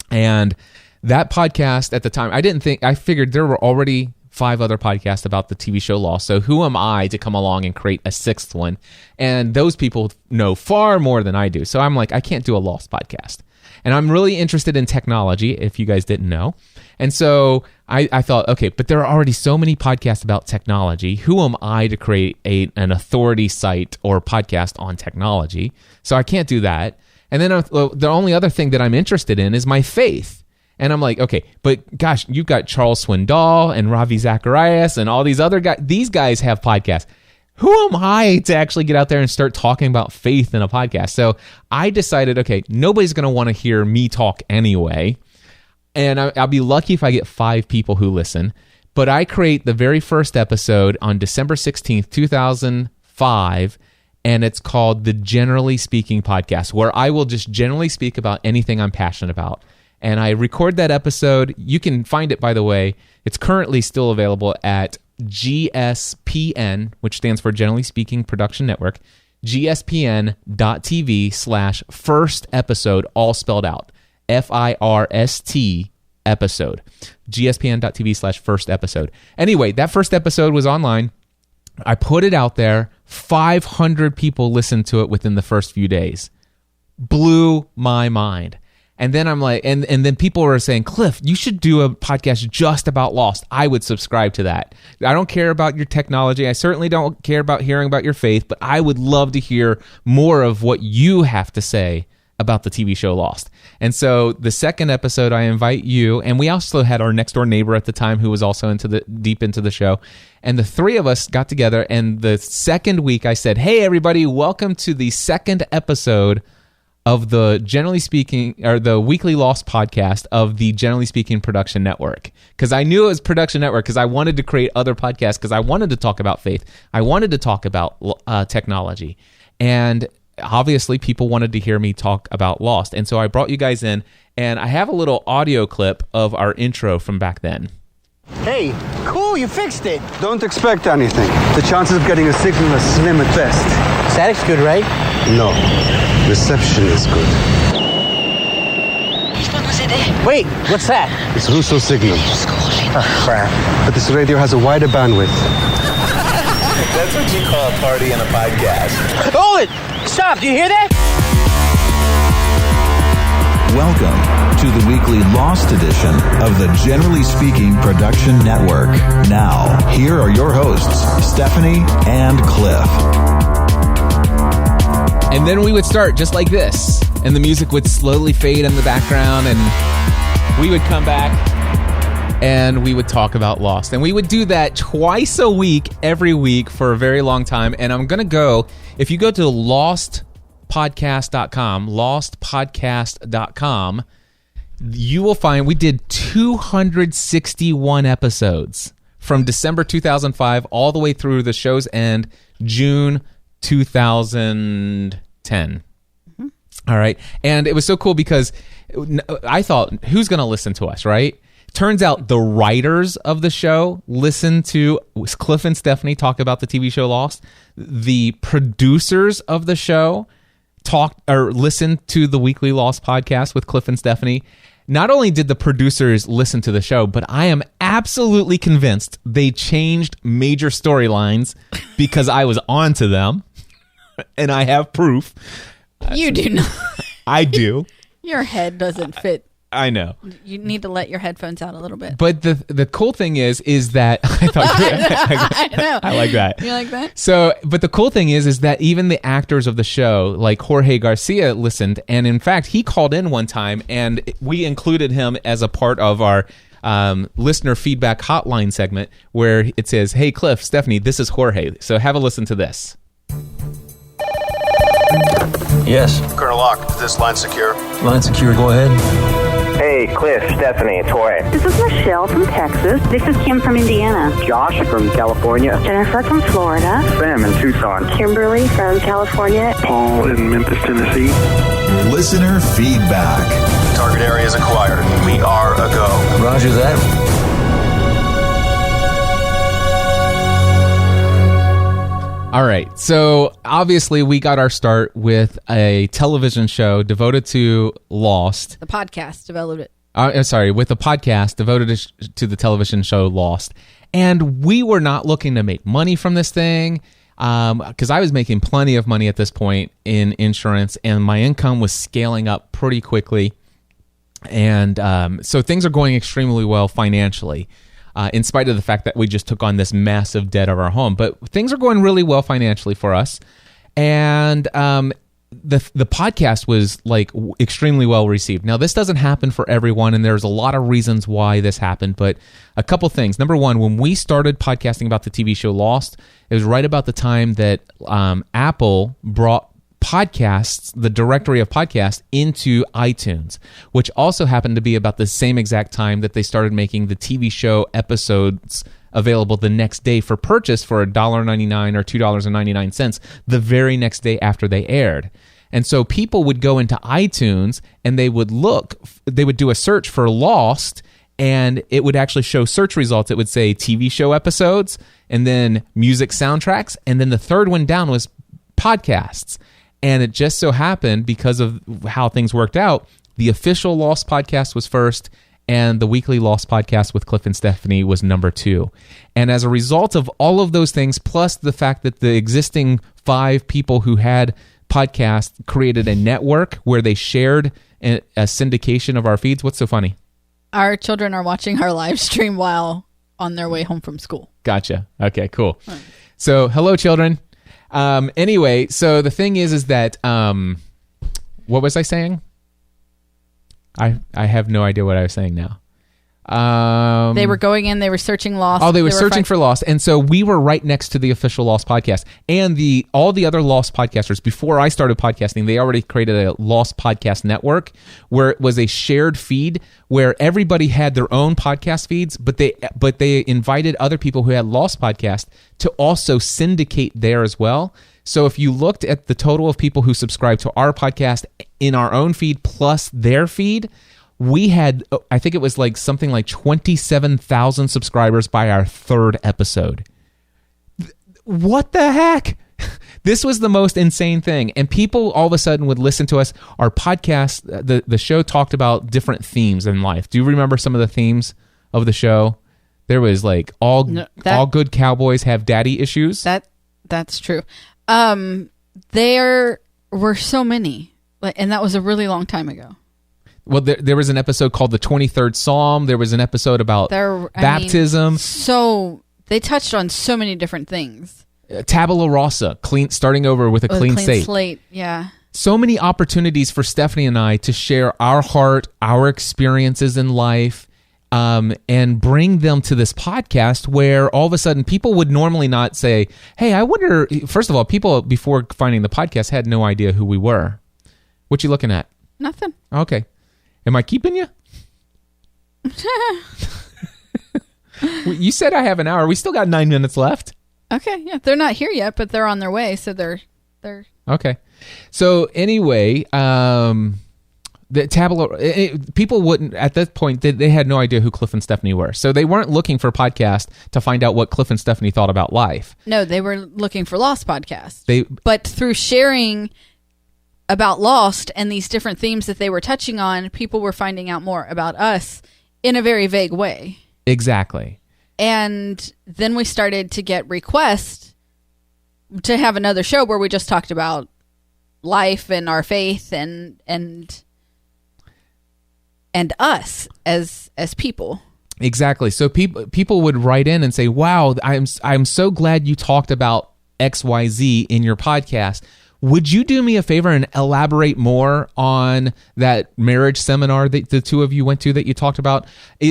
And that podcast at the time, I figured there were already 5 other podcasts about the TV show Lost. So who am I to come along and create a 6th one? And those people know far more than I do. So I'm like, I can't do a Lost podcast. And I'm really interested in technology, if you guys didn't know. And so I thought, okay, but there are already so many podcasts about technology. Who am I to create an authority site or podcast on technology? So I can't do that. And then the only other thing that I'm interested in is my faith. And I'm like, okay, but gosh, you've got Charles Swindoll and Ravi Zacharias and all these other guys. These guys have podcasts. Who am I to actually get out there and start talking about faith in a podcast? So I decided, okay, nobody's going to want to hear me talk anyway. And I'll be lucky if I get 5 people who listen. But I create the very first episode on December 16th, 2005, and it's called the Generally Speaking Podcast, where I will just generally speak about anything I'm passionate about. And I record that episode. You can find it, by the way. It's currently still available at GSPN, which stands for Generally Speaking Production Network, gspn.tv/first episode, all spelled out. FIRST episode. gspn.tv/first episode. Anyway, that first episode was online. I put it out there. 500 people listened to it within the first few days. Blew my mind. And then I'm like, and then people were saying, "Cliff, you should do a podcast just about Lost." I would subscribe to that. I don't care about your technology. I certainly don't care about hearing about your faith, but I would love to hear more of what you have to say about the TV show Lost. And so the second episode, I invite you, and we also had our next door neighbor at the time who was also deep into the show. And the 3 of us got together, and the second week I said, "Hey everybody, welcome to the second episode of the Generally Speaking, or the Weekly Lost podcast of the Generally Speaking Production Network." Because I knew it was Production Network, because I wanted to create other podcasts, because I wanted to talk about faith. I wanted to talk about technology. And obviously people wanted to hear me talk about Lost. And so I brought you guys in, and I have a little audio clip of our intro from back then. Hey, cool, you fixed it. Don't expect anything. The chances of getting a signal are slim at best. Static's good, right? No. Reception is good. Wait, what's that? It's Russo signal. Oh, crap. But this radio has a wider bandwidth. That's what you call a party and a podcast. Hold it! Stop, do you hear that? Welcome to the weekly Lost edition of the Generally Speaking Production Network. Now, here are your hosts, Stephanie and Cliff. And then we would start just like this, and the music would slowly fade in the background, and we would come back and we would talk about Lost. And we would do that twice a week, every week, for a very long time. And I'm going to go, if you go to lostpodcast.com, you will find we did 261 episodes from December 2005 all the way through the show's end, June 2010. Mm-hmm. All right. And it was so cool because I thought, who's going to listen to us, right? Turns out the writers of the show listen to Cliff and Stephanie talk about the TV show Lost. The producers of the show listen to the weekly Lost podcast with Cliff and Stephanie. Not only did the producers listen to the show, but I am absolutely convinced they changed major storylines because I was on to them, and I have proof. You do not. I do. Your head doesn't fit. I know. You need to let your headphones out a little bit. But the cool thing is that I thought I know. I like that. You like that? So, but the cool thing is that even the actors of the show, like Jorge Garcia, listened, and in fact, he called in one time, and we included him as a part of our listener feedback hotline segment, where it says, "Hey, Cliff, Stephanie, this is Jorge. So have a listen to this." Yes. Colonel Locke, is this line secure? Line secure, go ahead. Hey, Cliff, Stephanie, it's Jorge. This is Michelle from Texas. This is Kim from Indiana. Josh from California. Jennifer from Florida. Sam in Tucson. Kimberly from California. Paul in Memphis, Tennessee. Listener feedback. Target area is acquired. We are a go. Roger that. All right, so obviously we got our start with a television show devoted to Lost. The podcast developed it. With a podcast devoted to the television show Lost. And we were not looking to make money from this thing because I was making plenty of money at this point in insurance, and my income was scaling up pretty quickly. And so things are going extremely well financially. In spite of the fact that we just took on this massive debt of our home. But things are going really well financially for us. And the podcast was like extremely well received. Now, this doesn't happen for everyone, and there's a lot of reasons why this happened. But a couple things. Number one, when we started podcasting about the TV show Lost, it was right about the time that Apple brought podcasts, the directory of podcasts, into iTunes, which also happened to be about the same exact time that they started making the TV show episodes available the next day for purchase for $1.99 or $2.99 the very next day after they aired. And so people would go into iTunes and they would do a search for Lost, and it would actually show search results. It would say TV show episodes and then music soundtracks, and then the third one down was podcasts. And it just so happened, because of how things worked out, the official Lost podcast was first, and the weekly Lost podcast with Cliff and Stephanie was number 2. And as a result of all of those things, plus the fact that the existing 5 people who had podcasts created a network where they shared a syndication of our feeds. What's so funny? Our children are watching our live stream while on their way home from school. Gotcha. Okay, cool. Right. So, hello, children. Anyway, so the thing is that, what was I saying? I have no idea what I was saying now. They were going in, they were searching Lost. Oh, they were searching for Lost. And so we were right next to the official Lost podcast. And all the other Lost podcasters, before I started podcasting, they already created a Lost podcast network where it was a shared feed where everybody had their own podcast feeds, but they invited other people who had Lost podcast to also syndicate there as well. So if you looked at the total of people who subscribed to our podcast in our own feed plus their feed, we had, I think it was like something like 27,000 subscribers by our third episode. What the heck? This was the most insane thing. And people all of a sudden would listen to us. Our podcast, the show talked about different themes in life. Do you remember some of the themes of the show? There was like all good cowboys have daddy issues. That's true. There were so many, and that was a really long time ago. Well, there was an episode called the 23rd Psalm. There was an episode about baptism. So they touched on so many different things. Tabula rasa, starting over with a clean slate. Yeah. So many opportunities for Stephanie and I to share our heart, our experiences in life, and bring them to this podcast where all of a sudden people would normally not say, hey, I wonder, first of all, people before finding the podcast had no idea who we were. What you looking at? Nothing. Okay. Am I keeping you? You said I have an hour. We still got 9 minutes left. Okay, yeah. They're not here yet, but they're on their way, so they're Okay. So anyway, the people wouldn't, at that point, they had no idea who Cliff and Stephanie were. So they weren't looking for a podcast to find out what Cliff and Stephanie thought about life. No, they were looking for Lost podcasts. But through sharing about Lost and these different themes that they were touching on, people were finding out more about us in a very vague way. Exactly. And then we started to get requests to have another show where we just talked about life and our faith and us as people. Exactly. So people would write in and say, "Wow, I'm so glad you talked about XYZ in your podcast. Would you do me a favor and elaborate more on that marriage seminar that the two of you went to that you talked about?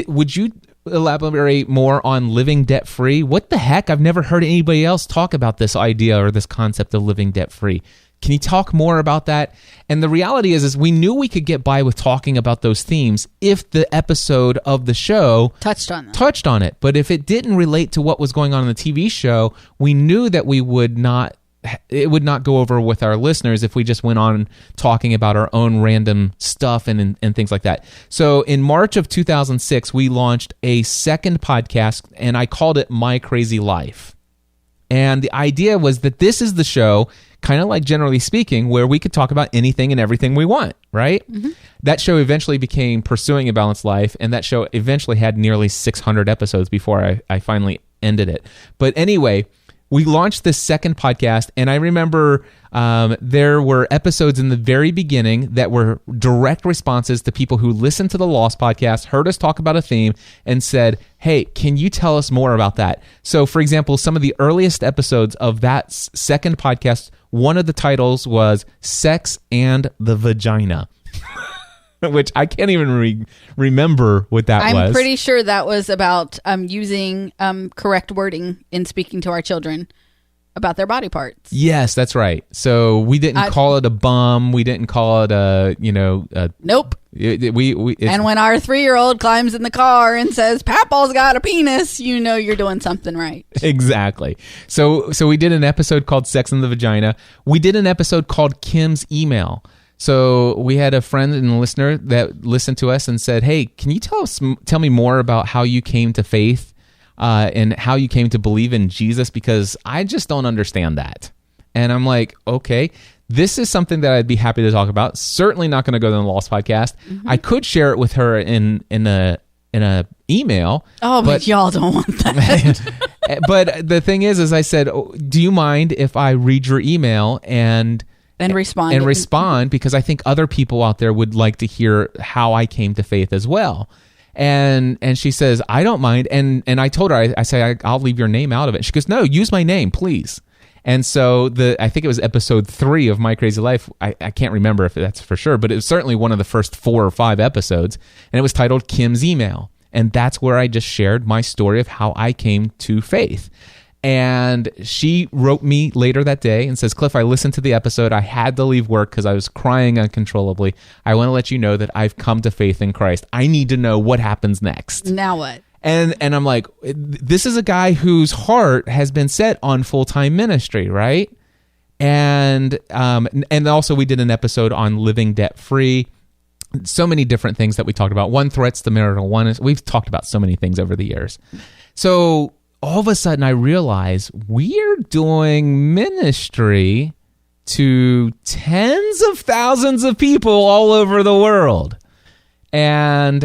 Would you elaborate more on living debt-free? What the heck? I've never heard anybody else talk about this idea or this concept of living debt-free. Can you talk more about that?" And the reality is we knew we could get by with talking about those themes if the episode of the show touched on it. But if it didn't relate to what was going on in the TV show, we knew that it would not go over with our listeners if we just went on talking about our own random stuff and things like that. So in March of 2006, we launched a second podcast, and I called it My Crazy Life. And the idea was that this is the show, kind of like Generally Speaking, where we could talk about anything and everything we want, right? Mm-hmm. That show eventually became Pursuing a Balanced Life, and that show eventually had nearly 600 episodes before I finally ended it. But anyway, we launched this second podcast, and I remember there were episodes in the very beginning that were direct responses to people who listened to the Lost podcast, heard us talk about a theme, and said, hey, can you tell us more about that? So, for example, some of the earliest episodes of that second podcast, one of the titles was Sex and the Vagina. Which I can't even remember what that was. I'm pretty sure that was about using correct wording in speaking to our children about their body parts. Yes, that's right. So we didn't call it a bum. We didn't call it nope. And when our 3-year-old climbs in the car and says, "Papa's got a penis," you know you're doing something right. Exactly. So we did an episode called Sex and the Vagina. We did an episode called Kim's Email. So we had a friend and a listener that listened to us and said, hey, can you tell me more about how you came to faith and how you came to believe in Jesus? Because I just don't understand that. And I'm like, okay, this is something that I'd be happy to talk about. Certainly not going to go to the Lost podcast. Mm-hmm. I could share it with her in a email. Oh, but y'all don't want that. But the thing is I said, do you mind if I read your email and respond because I think other people out there would like to hear how I came to faith as well. And she says, I don't mind. And I told her, I say, I'll leave your name out of it. She goes, no, use my name, please. And so I think it was episode 3 of My Crazy Life. I can't remember if that's for sure, but it was certainly one of the first 4 or 5 episodes. And it was titled Kim's Email. And that's where I just shared my story of how I came to faith. And she wrote me later that day and says, Cliff, I listened to the episode. I had to leave work because I was crying uncontrollably. I want to let you know that I've come to faith in Christ. I need to know what happens next. Now what? And I'm like, this is a guy whose heart has been set on full-time ministry, right? And also we did an episode on living debt-free. So many different things that we talked about. One threats the marital one. We've talked about so many things over the years. So all of a sudden I realize we're doing ministry to tens of thousands of people all over the world. And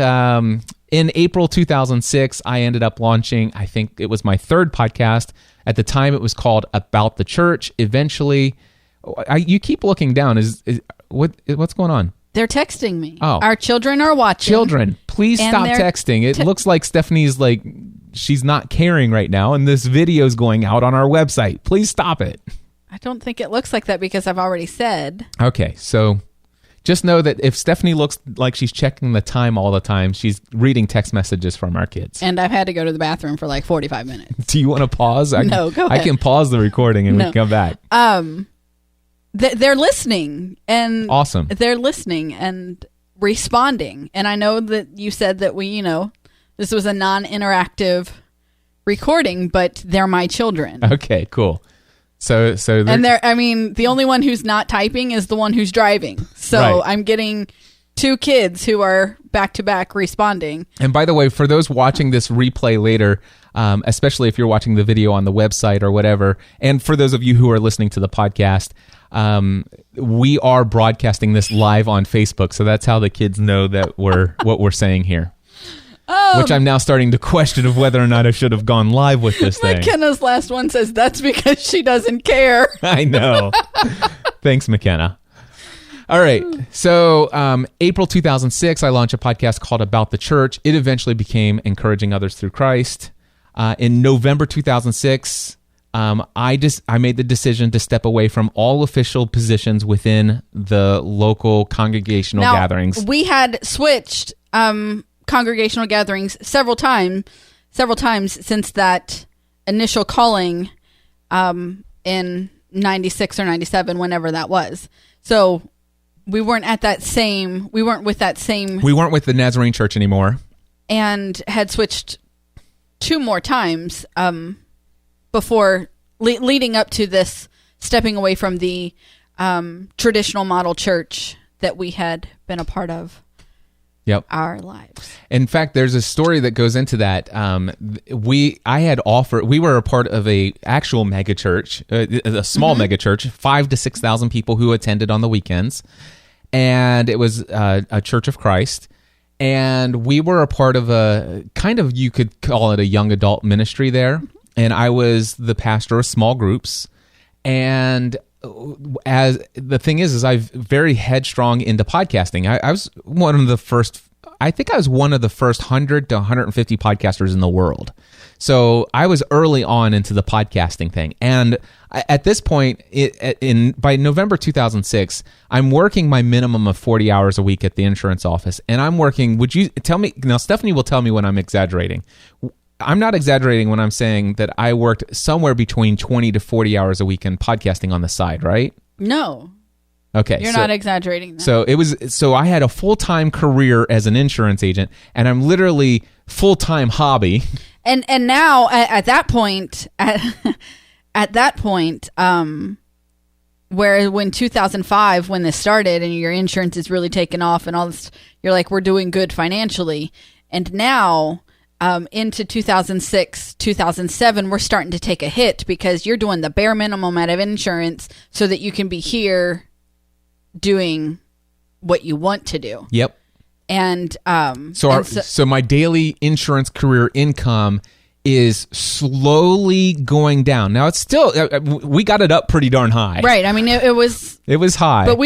in April 2006, I ended up launching, I think it was my third podcast. At the time, it was called About the Church. Eventually, you keep looking down. What's going on? They're texting me. Oh. Our children are watching. Children, please stop texting. It looks like Stephanie's she's not caring right now, and this video is going out on our website. Please stop it. I don't think it looks like that because I've already said. Okay, so just know that if Stephanie looks like she's checking the time all the time, she's reading text messages from our kids. And I've had to go to the bathroom for like 45 minutes. Do you want to pause? No, go ahead. I can pause the recording and we can come back. They're listening. And awesome. They're listening and responding. And I know that you said that this was a non-interactive recording, but they're my children. Okay, cool. So and the only one who's not typing is the one who's driving. So right. I'm getting two kids who are back to back responding. And by the way, for those watching this replay later, especially if you're watching the video on the website or whatever, and for those of you who are listening to the podcast, we are broadcasting this live on Facebook. So that's how the kids know that what we're saying here. Which I'm now starting to question of whether or not I should have gone live with this thing. McKenna's last one says that's because she doesn't care. I know. Thanks, McKenna. All right. So April 2006, I launched a podcast called About the Church. It eventually became Encouraging Others Through Christ. In November 2006, I made the decision to step away from all official positions within the local congregational gatherings. We had switched congregational gatherings several times since that initial calling in 96 or 97, whenever that was. So we weren't with that same. We weren't with the Nazarene Church anymore. And had switched two more times before leading up to this stepping away from the traditional model church that we had been a part of. Yep. Our lives. In fact, there's a story that goes into that. We were a part of a actual mega church, a small mega church, 5,000 to 6,000 people who attended on the weekends, and it was a Church of Christ. And we were a part of a kind of, you could call it a young adult ministry there. And I was the pastor of small groups. And as the thing is I'm very headstrong into podcasting. I was one of the first 100 to 150 podcasters in the world. So I was early on into the podcasting thing. And at this point, by November 2006, I'm working my minimum of 40 hours a week at the insurance office. And I'm working, would you tell me, now Stephanie will tell me when I'm exaggerating. I'm not exaggerating when I'm saying that I worked somewhere between 20 to 40 hours a week in podcasting on the side, right? No. Okay. You're not exaggerating that. So I had a full-time career as an insurance agent, and I'm literally full-time hobby. And now at that point, where when 2005, when this started and your insurance is really taken off and all this, you're like, we're doing good financially. And now into 2006, 2007, we're starting to take a hit because you're doing the bare minimum out of insurance so that you can be here doing what you want to do. Yep. And so my daily insurance career income is slowly going down. Now it's still, we got it up pretty darn high. Right. I mean, it was high. But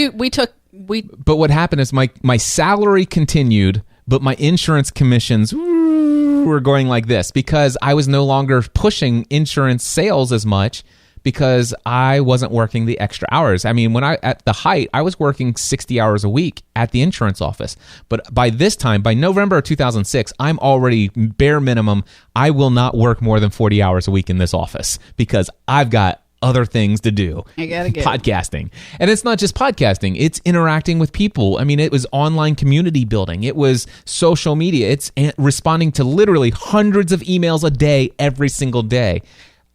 But what happened is my salary continued, but my insurance commissions were going like this because I was no longer pushing insurance sales as much because I wasn't working the extra hours. I mean, at the height, I was working 60 hours a week at the insurance office. But by this time, by November of 2006, I'm already bare minimum. I will not work more than 40 hours a week in this office because I've got other things to do. I gotta get podcasting. And it's not just podcasting, it's interacting with people. I mean, it was online community building, it was social media, it's responding to literally hundreds of emails a day, every single day.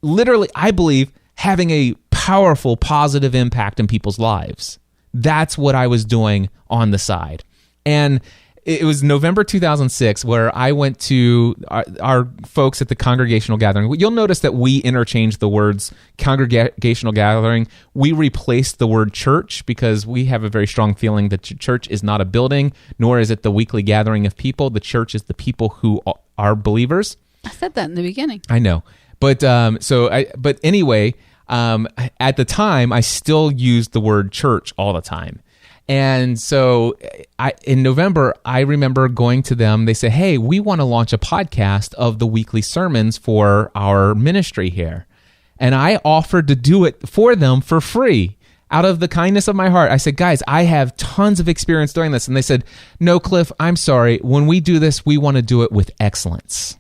Literally, I believe having a powerful positive impact in people's lives. That's what I was doing on the side. And it was November 2006 where I went to our folks at the congregational gathering. You'll notice that we interchanged the words congregational gathering. We replaced the word church because we have a very strong feeling that church is not a building, nor is it the weekly gathering of people. The church is the people who are believers. I said that in the beginning. I know. But anyway, at the time, I still used the word church all the time. And so in November, I remember going to them. They said, hey, we want to launch a podcast of the weekly sermons for our ministry here. And I offered to do it for them for free out of the kindness of my heart. I said, guys, I have tons of experience doing this. And they said, no, Cliff, I'm sorry. When we do this, we want to do it with excellence.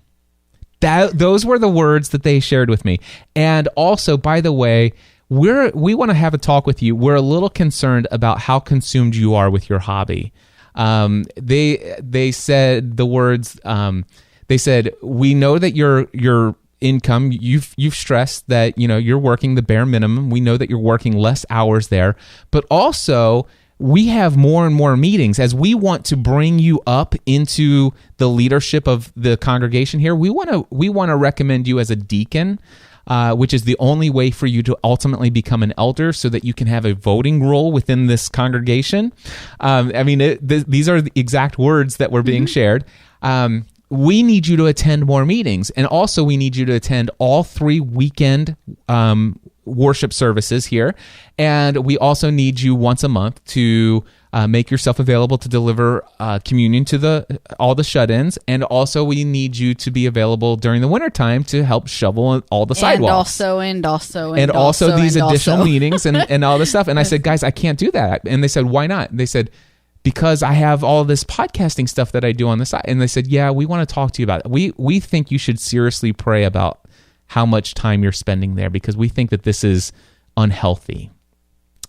Those were the words that they shared with me. And also, by the way, we want to have a talk with you. We're a little concerned about how consumed you are with your hobby. They said the words. They said, we know that your income. You've stressed that you're working the bare minimum. We know that you're working less hours there, but also we have more and more meetings as we want to bring you up into the leadership of the congregation here. We want to recommend you as a deacon. Which is the only way for you to ultimately become an elder so that you can have a voting role within this congregation. These are the exact words that were being shared. We need you to attend more meetings. And also we need you to attend all 3 weekend worship services here. And we also need you once a month to make yourself available to deliver communion to all the shut-ins. And also we need you to be available during the wintertime to help shovel all the sidewalks. And also these additional meetings and all this stuff. And I said, guys, I can't do that. And they said, why not? And they said, because I have all this podcasting stuff that I do on the side. And they said, yeah, we want to talk to you about it. We think you should seriously pray about how much time you're spending there because we think that this is unhealthy.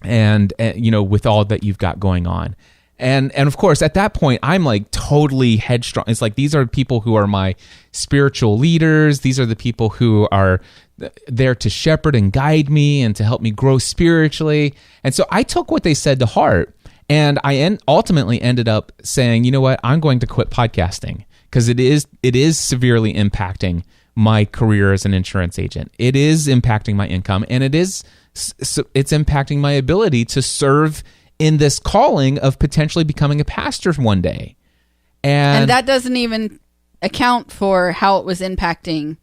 And with all that you've got going on. And of course, at that point, I'm like totally headstrong. It's like these are people who are my spiritual leaders. These are the people who are there to shepherd and guide me and to help me grow spiritually. And so I took what they said to heart. And I ultimately ended up saying, you know what, I'm going to quit podcasting because it is severely impacting my career as an insurance agent. It is impacting my income, and it's impacting my ability to serve in this calling of potentially becoming a pastor one day. And that doesn't even account for how it was impacting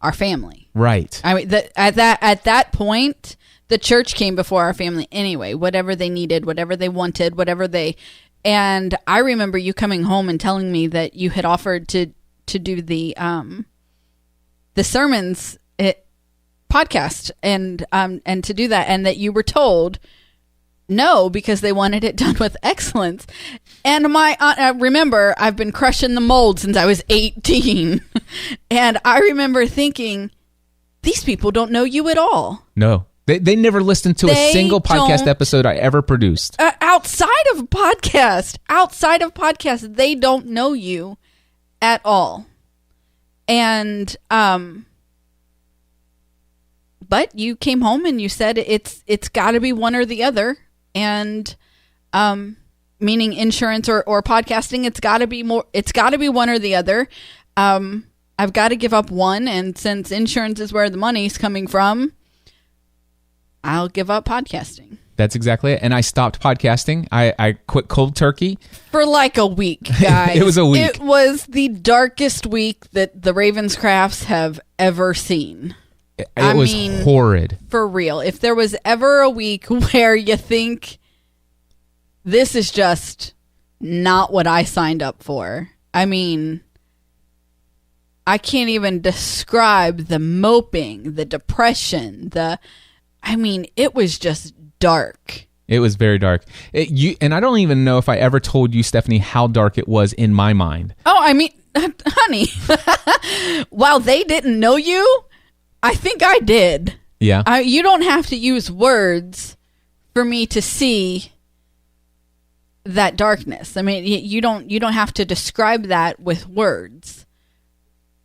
our family. Right. I mean, at that point, the church came before our family anyway. Whatever they needed, whatever they wanted, and I remember you coming home and telling me that you had offered to do the sermons podcast and to do that, and that you were told no because they wanted it done with excellence. And my aunt, I remember I've been crushing the mold since I was 18, and I remember thinking, these people don't know you at all. No. They never listened to a single podcast episode I ever produced. Outside of podcast, they don't know you at all. And but you came home and you said it's got to be one or the other, and meaning insurance or podcasting, it's got to be one or the other. I've got to give up one, and since insurance is where the money's coming from, I'll give up podcasting. That's exactly it. And I stopped podcasting. I quit cold turkey. For like a week, guys. It was a week. It was the darkest week that the Ravenscrafts have ever seen. It was horrid. For real. If there was ever a week where you think this is just not what I signed up for, I mean, I can't even describe the moping, the depression, I mean, it was just dark. It was very dark. And I don't even know if I ever told you, Stephanie, how dark it was in my mind. Oh, I mean, honey, while they didn't know you, I think I did. Yeah. You don't have to use words for me to see that darkness. I mean, you don't have to describe that with words.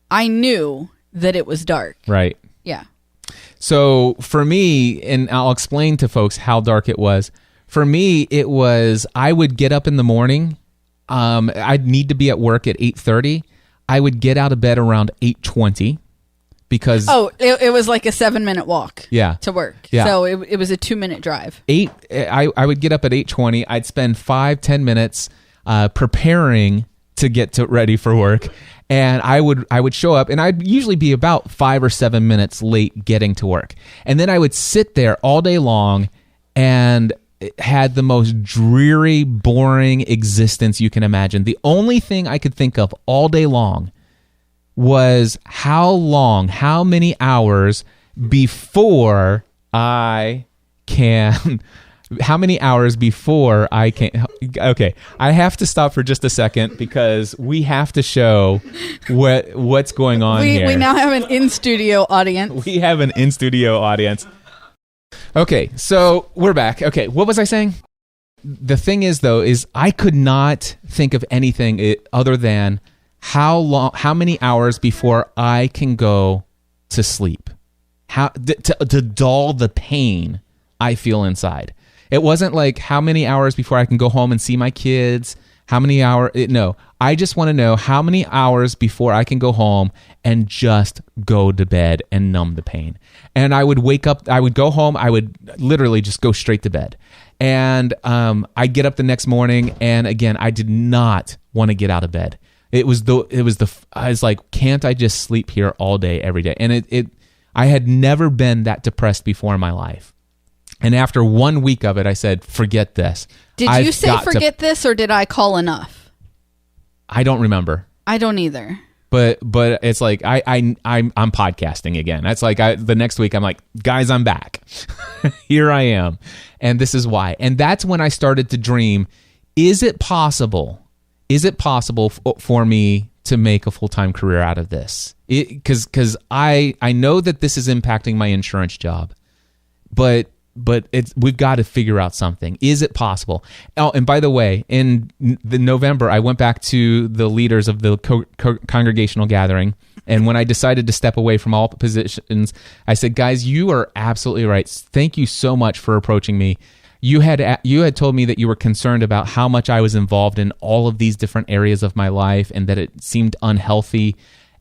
I knew that it was dark. Right. Yeah. So for me, and I'll explain to folks how dark it was. For me, it was, I would get up in the morning. I'd need to be at work at 8:30. I would get out of bed around 8:20 because... Oh, it was like a 7-minute walk. Yeah. To work. Yeah. So it was a 2-minute drive. I would get up at 8:20. I'd spend 5-10 minutes preparing to get ready for work. And I would show up, and I'd usually be about 5 or 7 minutes late getting to work. And then I would sit there all day long and had the most dreary, boring existence you can imagine. The only thing I could think of all day long was how many hours before I can... How many hours before I can... Okay, I have to stop for just a second because we have to show what's going on here. We now have an in-studio audience. We have an in-studio audience. Okay, so we're back. Okay, what was I saying? The thing is, though, is I could not think of anything other than how many hours before I can go to sleep. To dull the pain I feel inside. It wasn't like how many hours before I can go home and see my kids, how many hours. No, I just want to know how many hours before I can go home and just go to bed and numb the pain. And I would wake up, I would go home, I would literally just go straight to bed. And I'd get up the next morning, and again, I did not want to get out of bed. I was like, can't I just sleep here all day, every day? And I had never been that depressed before in my life. And after 1 week of it, I said, forget this. Did you say forget this, or did I call enough? I don't remember. I don't either. But it's like I'm podcasting again. That's like the next week I'm like, guys, I'm back. Here I am. And this is why. And that's when I started to dream, is it possible for me to make a full-time career out of this? Because I know that this is impacting my insurance job. But we've got to figure out something. Is it possible? Oh, and by the way, in the November, I went back to the leaders of the congregational gathering, and when I decided to step away from all positions, I said, guys, you are absolutely right. Thank you so much for approaching me. You had told me that you were concerned about how much I was involved in all of these different areas of my life, and that it seemed unhealthy,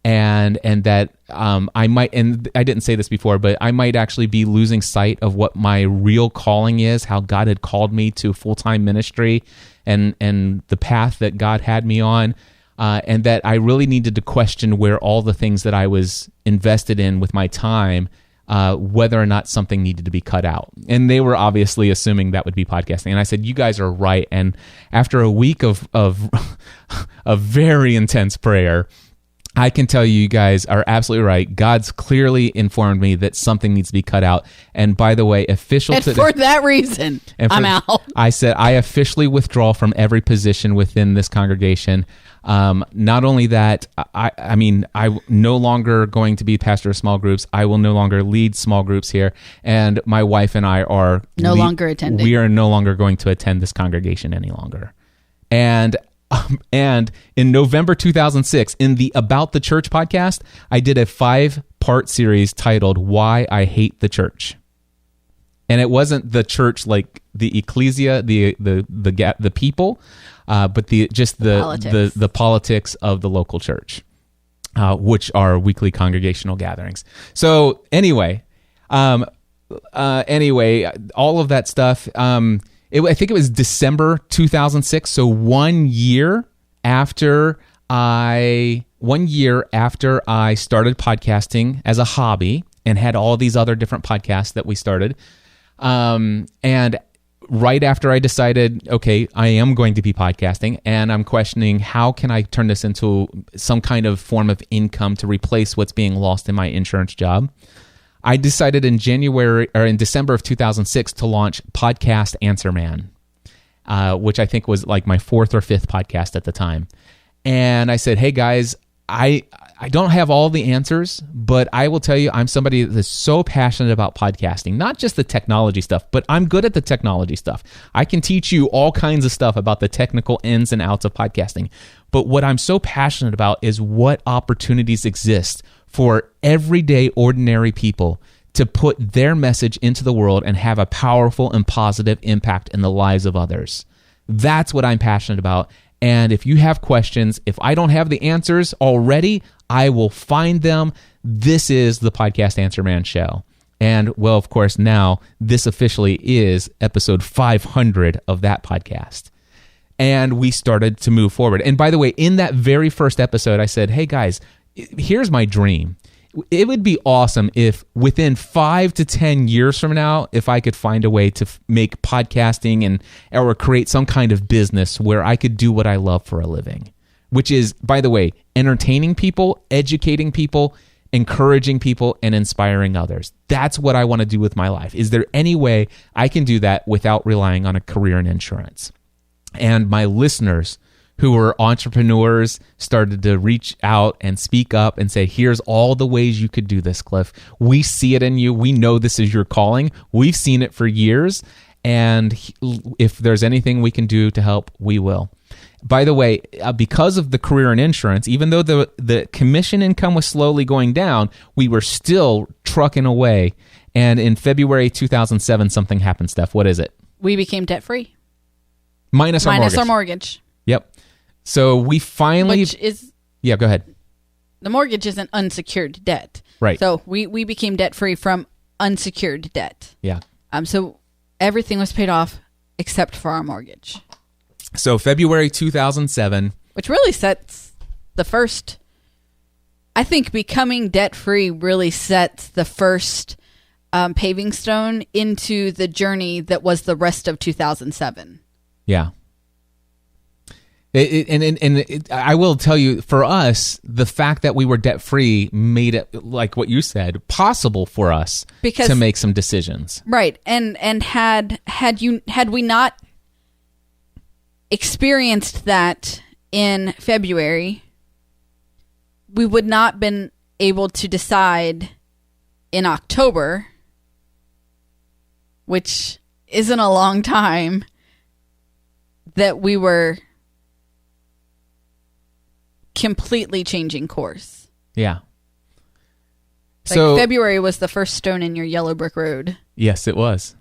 and that I might, and I didn't say this before, but I might actually be losing sight of what my real calling is, how God had called me to full-time ministry, and the path that God had me on, and that I really needed to question where all the things that I was invested in with my time, whether or not something needed to be cut out. And they were obviously assuming that would be podcasting. And I said, you guys are right. And after a week of very intense prayer, I can tell you guys are absolutely right. God's clearly informed me that something needs to be cut out. And by the way, for that reason, I'm out. I said, I officially withdraw from every position within this congregation. Not only that, I'm no longer going to be pastor of small groups. I will no longer lead small groups here. And my wife and I are no longer attending. We are no longer going to attend this congregation any longer. And in November 2006, in the About the Church podcast, I did a 5-part series titled "Why I Hate the Church," and it wasn't the church like the ecclesia, the people, but the politics of the local church, which are weekly congregational gatherings. So anyway, all of that stuff. I think it was December 2006, so 1 year after I started podcasting as a hobby and had all these other different podcasts that we started. And right after I decided, okay, I am going to be podcasting, and I'm questioning how can I turn this into some kind of form of income to replace what's being lost in my insurance job. I decided in December of 2006 to launch Podcast Answer Man, which I think was like my 4th or 5th podcast at the time. And I said, hey guys, I don't have all the answers, but I will tell you, I'm somebody that's so passionate about podcasting, not just the technology stuff, but I'm good at the technology stuff. I can teach you all kinds of stuff about the technical ins and outs of podcasting. But what I'm so passionate about is what opportunities exist for everyday, ordinary people to put their message into the world and have a powerful and positive impact in the lives of others. That's what I'm passionate about. And if you have questions, if I don't have the answers already, I will find them. This is the Podcast Answer Man Show. And, well, of course, now this officially is episode 500 of that podcast. And we started to move forward. And by the way, in that very first episode, I said, hey, guys, here's my dream. It would be awesome if within 5 to 10 years from now, if I could find a way to make podcasting or create some kind of business where I could do what I love for a living, which is, by the way, entertaining people, educating people, encouraging people, and inspiring others. That's what I want to do with my life. Is there any way I can do that without relying on a career in insurance? And my listeners who were entrepreneurs started to reach out and speak up and say, here's all the ways you could do this, Cliff. We see it in you. We know this is your calling. We've seen it for years. And if there's anything we can do to help, we will. By the way, because of the career in insurance, even though the commission income was slowly going down, we were still trucking away. And in February 2007, something happened, Steph. What is it? We became debt-free. Minus our mortgage. Our mortgage. Yep. So we finally... Which is... Yeah, go ahead. The mortgage is an unsecured debt. Right. So we became debt-free from unsecured debt. Yeah. So everything was paid off except for our mortgage. So February 2007... Which really sets the first... I think becoming debt-free really sets the first paving stone into the journey that was the rest of 2007. Yeah. I will tell you, for us, the fact that we were debt-free made it, like what you said, possible for us to make some decisions. Right. And had we not experienced that in February, we would not been able to decide in October, which isn't a long time, that we were completely changing course. Yeah. So February was the first stone in your yellow brick road. Yes, it was.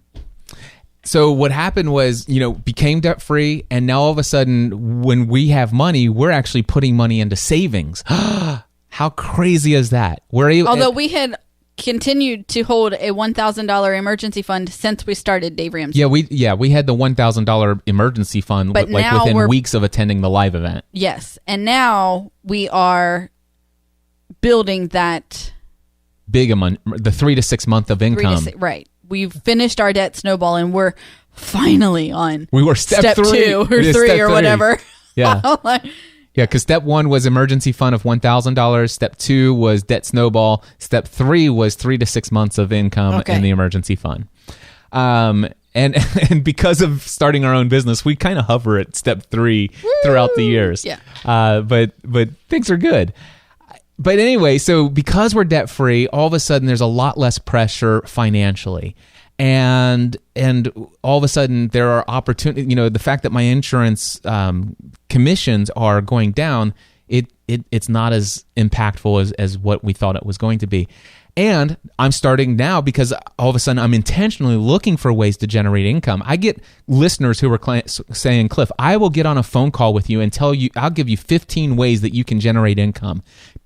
So what happened was, became debt free, and now all of a sudden, when we have money, we're actually putting money into savings. How crazy is that? Although we had continued to hold a $1,000 emergency fund since we started Dave Ramsey. Yeah, we had the $1,000 emergency fund, but like within weeks of attending the live event. Yes, and now we are building that big amount, the 3 to 6 month of income. Right, we've finished our debt snowball, and we're finally on. We were step 2 or 3 or whatever. Yeah. Yeah, because step 1 was emergency fund of $1,000. Step 2 was debt snowball. Step 3 was 3 to 6 months of income in the emergency fund. And because of starting our own business, we kind of hover at step 3 throughout the years. Yeah. But things are good. But anyway, so because we're debt free, all of a sudden there's a lot less pressure financially. And all of a sudden there are opportunities. The fact that my insurance commissions are going down, it's not as impactful as what we thought it was going to be. And I'm starting now because all of a sudden I'm intentionally looking for ways to generate income. I get listeners who are saying, Cliff, I will get on a phone call with you and tell you, I'll give you 15 ways that you can generate income.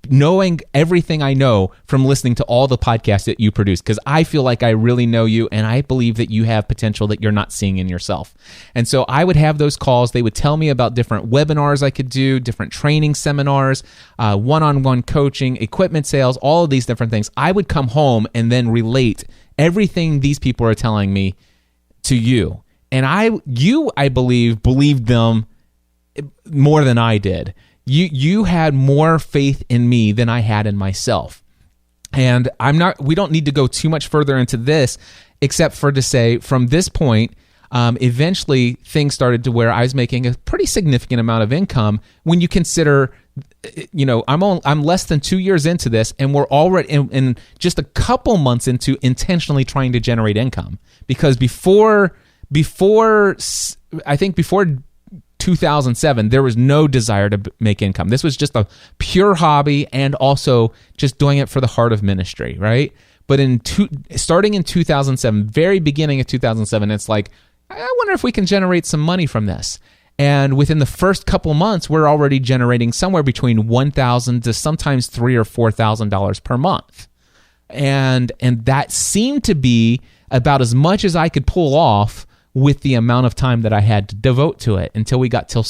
Knowing everything I know from listening to all the podcasts that you produce, because I feel like I really know you and I believe that you have potential that you're not seeing in yourself. And so I would have those calls. They would tell me about different webinars I could do, different training seminars, one-on-one coaching, equipment sales, all of these different things. I would come home and then relate everything these people are telling me to you. And I believe, believed them more than I did. You had more faith in me than I had in myself. And we don't need to go too much further into this, except for to say from this point, eventually things started to where I was making a pretty significant amount of income when you consider, I'm less than 2 years into this, and we're already in just a couple months into intentionally trying to generate income. Because before 2007, there was no desire to make income. This was just a pure hobby and also just doing it for the heart of ministry, right? But starting in 2007, very beginning of 2007, it's like, I wonder if we can generate some money from this. And within the first couple months, we're already generating somewhere between $1,000 to sometimes $3,000 or $4,000 per month. And that seemed to be about as much as I could pull off with the amount of time that I had to devote to it until we got to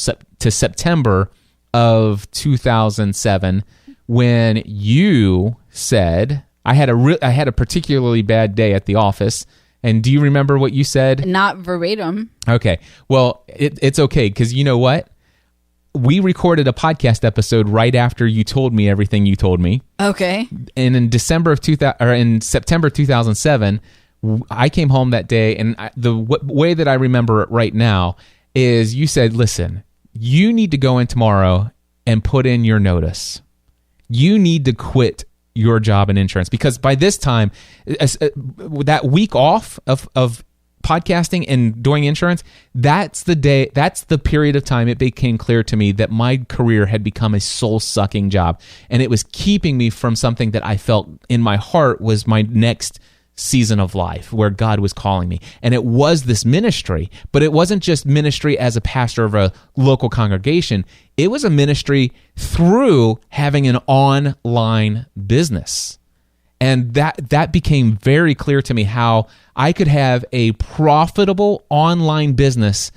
September of 2007, when you said, I had a particularly bad day at the office. And do you remember what you said? Not verbatim. Okay. Well, it's okay, because you know what? We recorded a podcast episode right after you told me everything you told me. Okay. And in September 2007, I came home that day, and the way that I remember it right now is you said, listen, you need to go in tomorrow and put in your notice. You need to quit your job in insurance, because by this time, that week off of podcasting and doing insurance, that's the period of time it became clear to me that my career had become a soul-sucking job, and it was keeping me from something that I felt in my heart was my next season of life, where God was calling me. And it was this ministry, but it wasn't just ministry as a pastor of a local congregation. It was a ministry through having an online business. And that became very clear to me, how I could have a profitable online business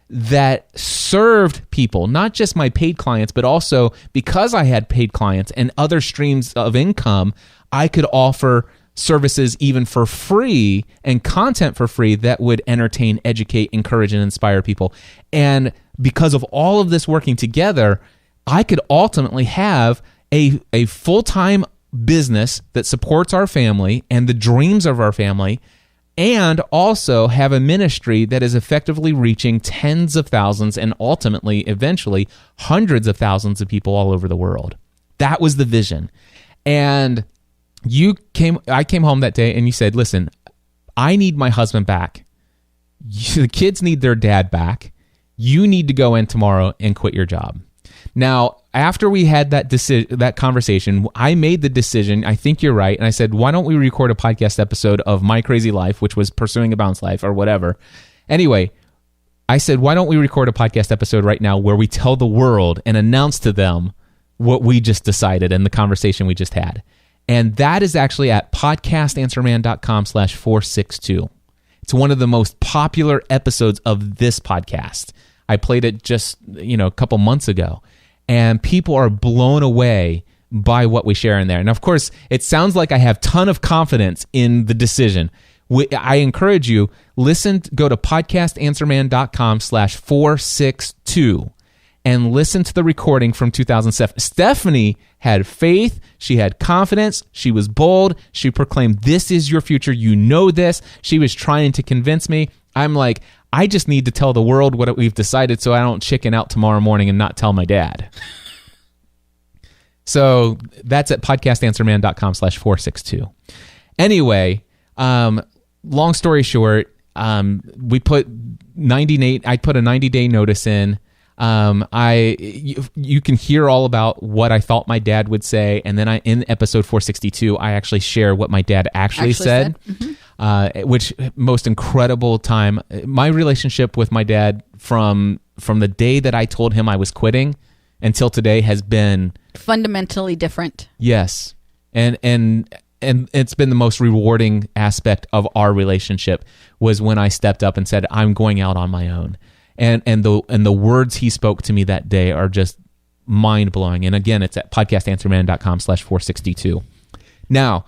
that served people, not just my paid clients, but also because I had paid clients and other streams of income, I could offer services even for free and content for free that would entertain, educate, encourage, and inspire people. And because of all of this working together, I could ultimately have a full-time business that supports our family and the dreams of our family, and also have a ministry that is effectively reaching tens of thousands and ultimately, eventually, hundreds of thousands of people all over the world. That was the vision. And I came home that day and you said, listen, I need my husband back. The kids need their dad back. You need to go in tomorrow and quit your job. Now, after we had that conversation, I made the decision, I think you're right, and I said, why don't we record a podcast episode of My Crazy Life, which was Pursuing a Balanced Life or whatever. Anyway, I said, why don't we record a podcast episode right now where we tell the world and announce to them what we just decided and the conversation we just had. And that is actually at podcastanswerman.com/462. It's one of the most popular episodes of this podcast. I played it just, a couple months ago, and people are blown away by what we share in there. And of course, it sounds like I have a ton of confidence in the decision. I encourage you, go to podcastanswerman.com/462 and listen to the recording from 2007. Stephanie had faith. She had confidence. She was bold. She proclaimed, this is your future. You know this. She was trying to convince me. I'm like, I just need to tell the world what we've decided so I don't chicken out tomorrow morning and not tell my dad. So that's at podcastanswerman.com/462. Anyway, long story short, we put 90 I put a 90-day notice in. You can hear all about what I thought my dad would say, and then in episode 462, I actually share what my dad actually said. Mm-hmm. Which most incredible time. My relationship with my dad from the day that I told him I was quitting until today has been fundamentally different. Yes, and it's been the most rewarding aspect of our relationship was when I stepped up and said, I'm going out on my own. And the words he spoke to me that day are just mind-blowing. And again, it's at podcastanswerman.com/462. Now,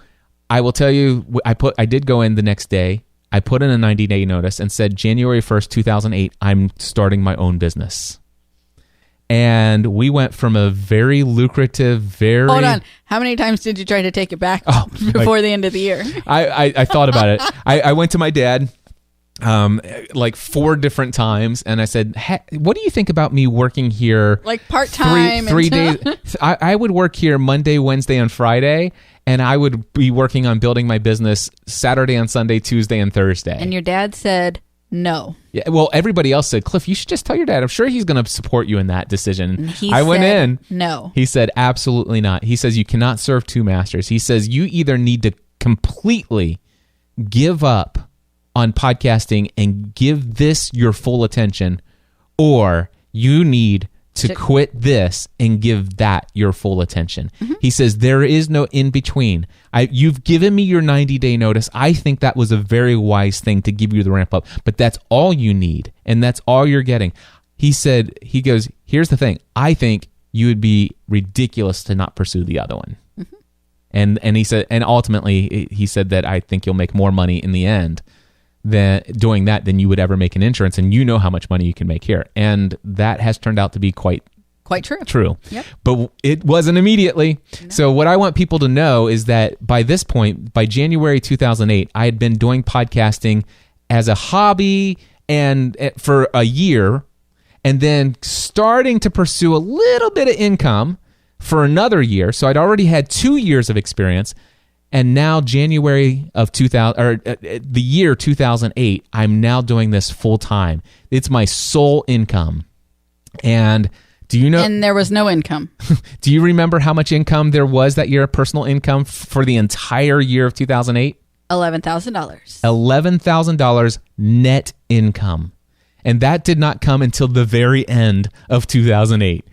I will tell you, I did go in the next day. I put in a 90-day notice and said, January 1st, 2008, I'm starting my own business. And we went from a very lucrative, very... Hold on. How many times did you try to take it back before the end of the year? I thought about it. I went to my dad like 4 different times, and I said, hey, what do you think about me working here like part-time? Three days. I would work here Monday, Wednesday, and Friday, and I would be working on building my business Saturday and Sunday, Tuesday and Thursday. And your dad said no. Yeah, well, everybody else said, Cliff, you should just tell your dad. I'm sure he's going to support you in that decision. I went in. No. He said, absolutely not. He says, you cannot serve 2 masters. He says, you either need to completely give up on podcasting and give this your full attention, or you need to quit this and give that your full attention. Mm-hmm. He says there is no in between. You've given me your 90-day notice. I think that was a very wise thing to give you the ramp up, but that's all you need, and that's all you're getting. He goes, here's the thing. I think you would be ridiculous to not pursue the other one. Mm-hmm. And he said, and ultimately he said that I think you'll make more money in the end doing that than you would ever make in insurance, and you know how much money you can make here, and that has turned out to be quite true. Yep. But it wasn't immediately. No. So what I want people to know is that by this point, by January 2008, I had been doing podcasting as a hobby and for a year, and then starting to pursue a little bit of income for another year. So I'd already had 2 years of experience. And now January of the year 2008, I'm now doing this full time. It's my sole income. And do you know? And there was no income. Do you remember how much income there was that year, personal income for the entire year of 2008? $11,000. $11,000 net income. And that did not come until the very end of 2008.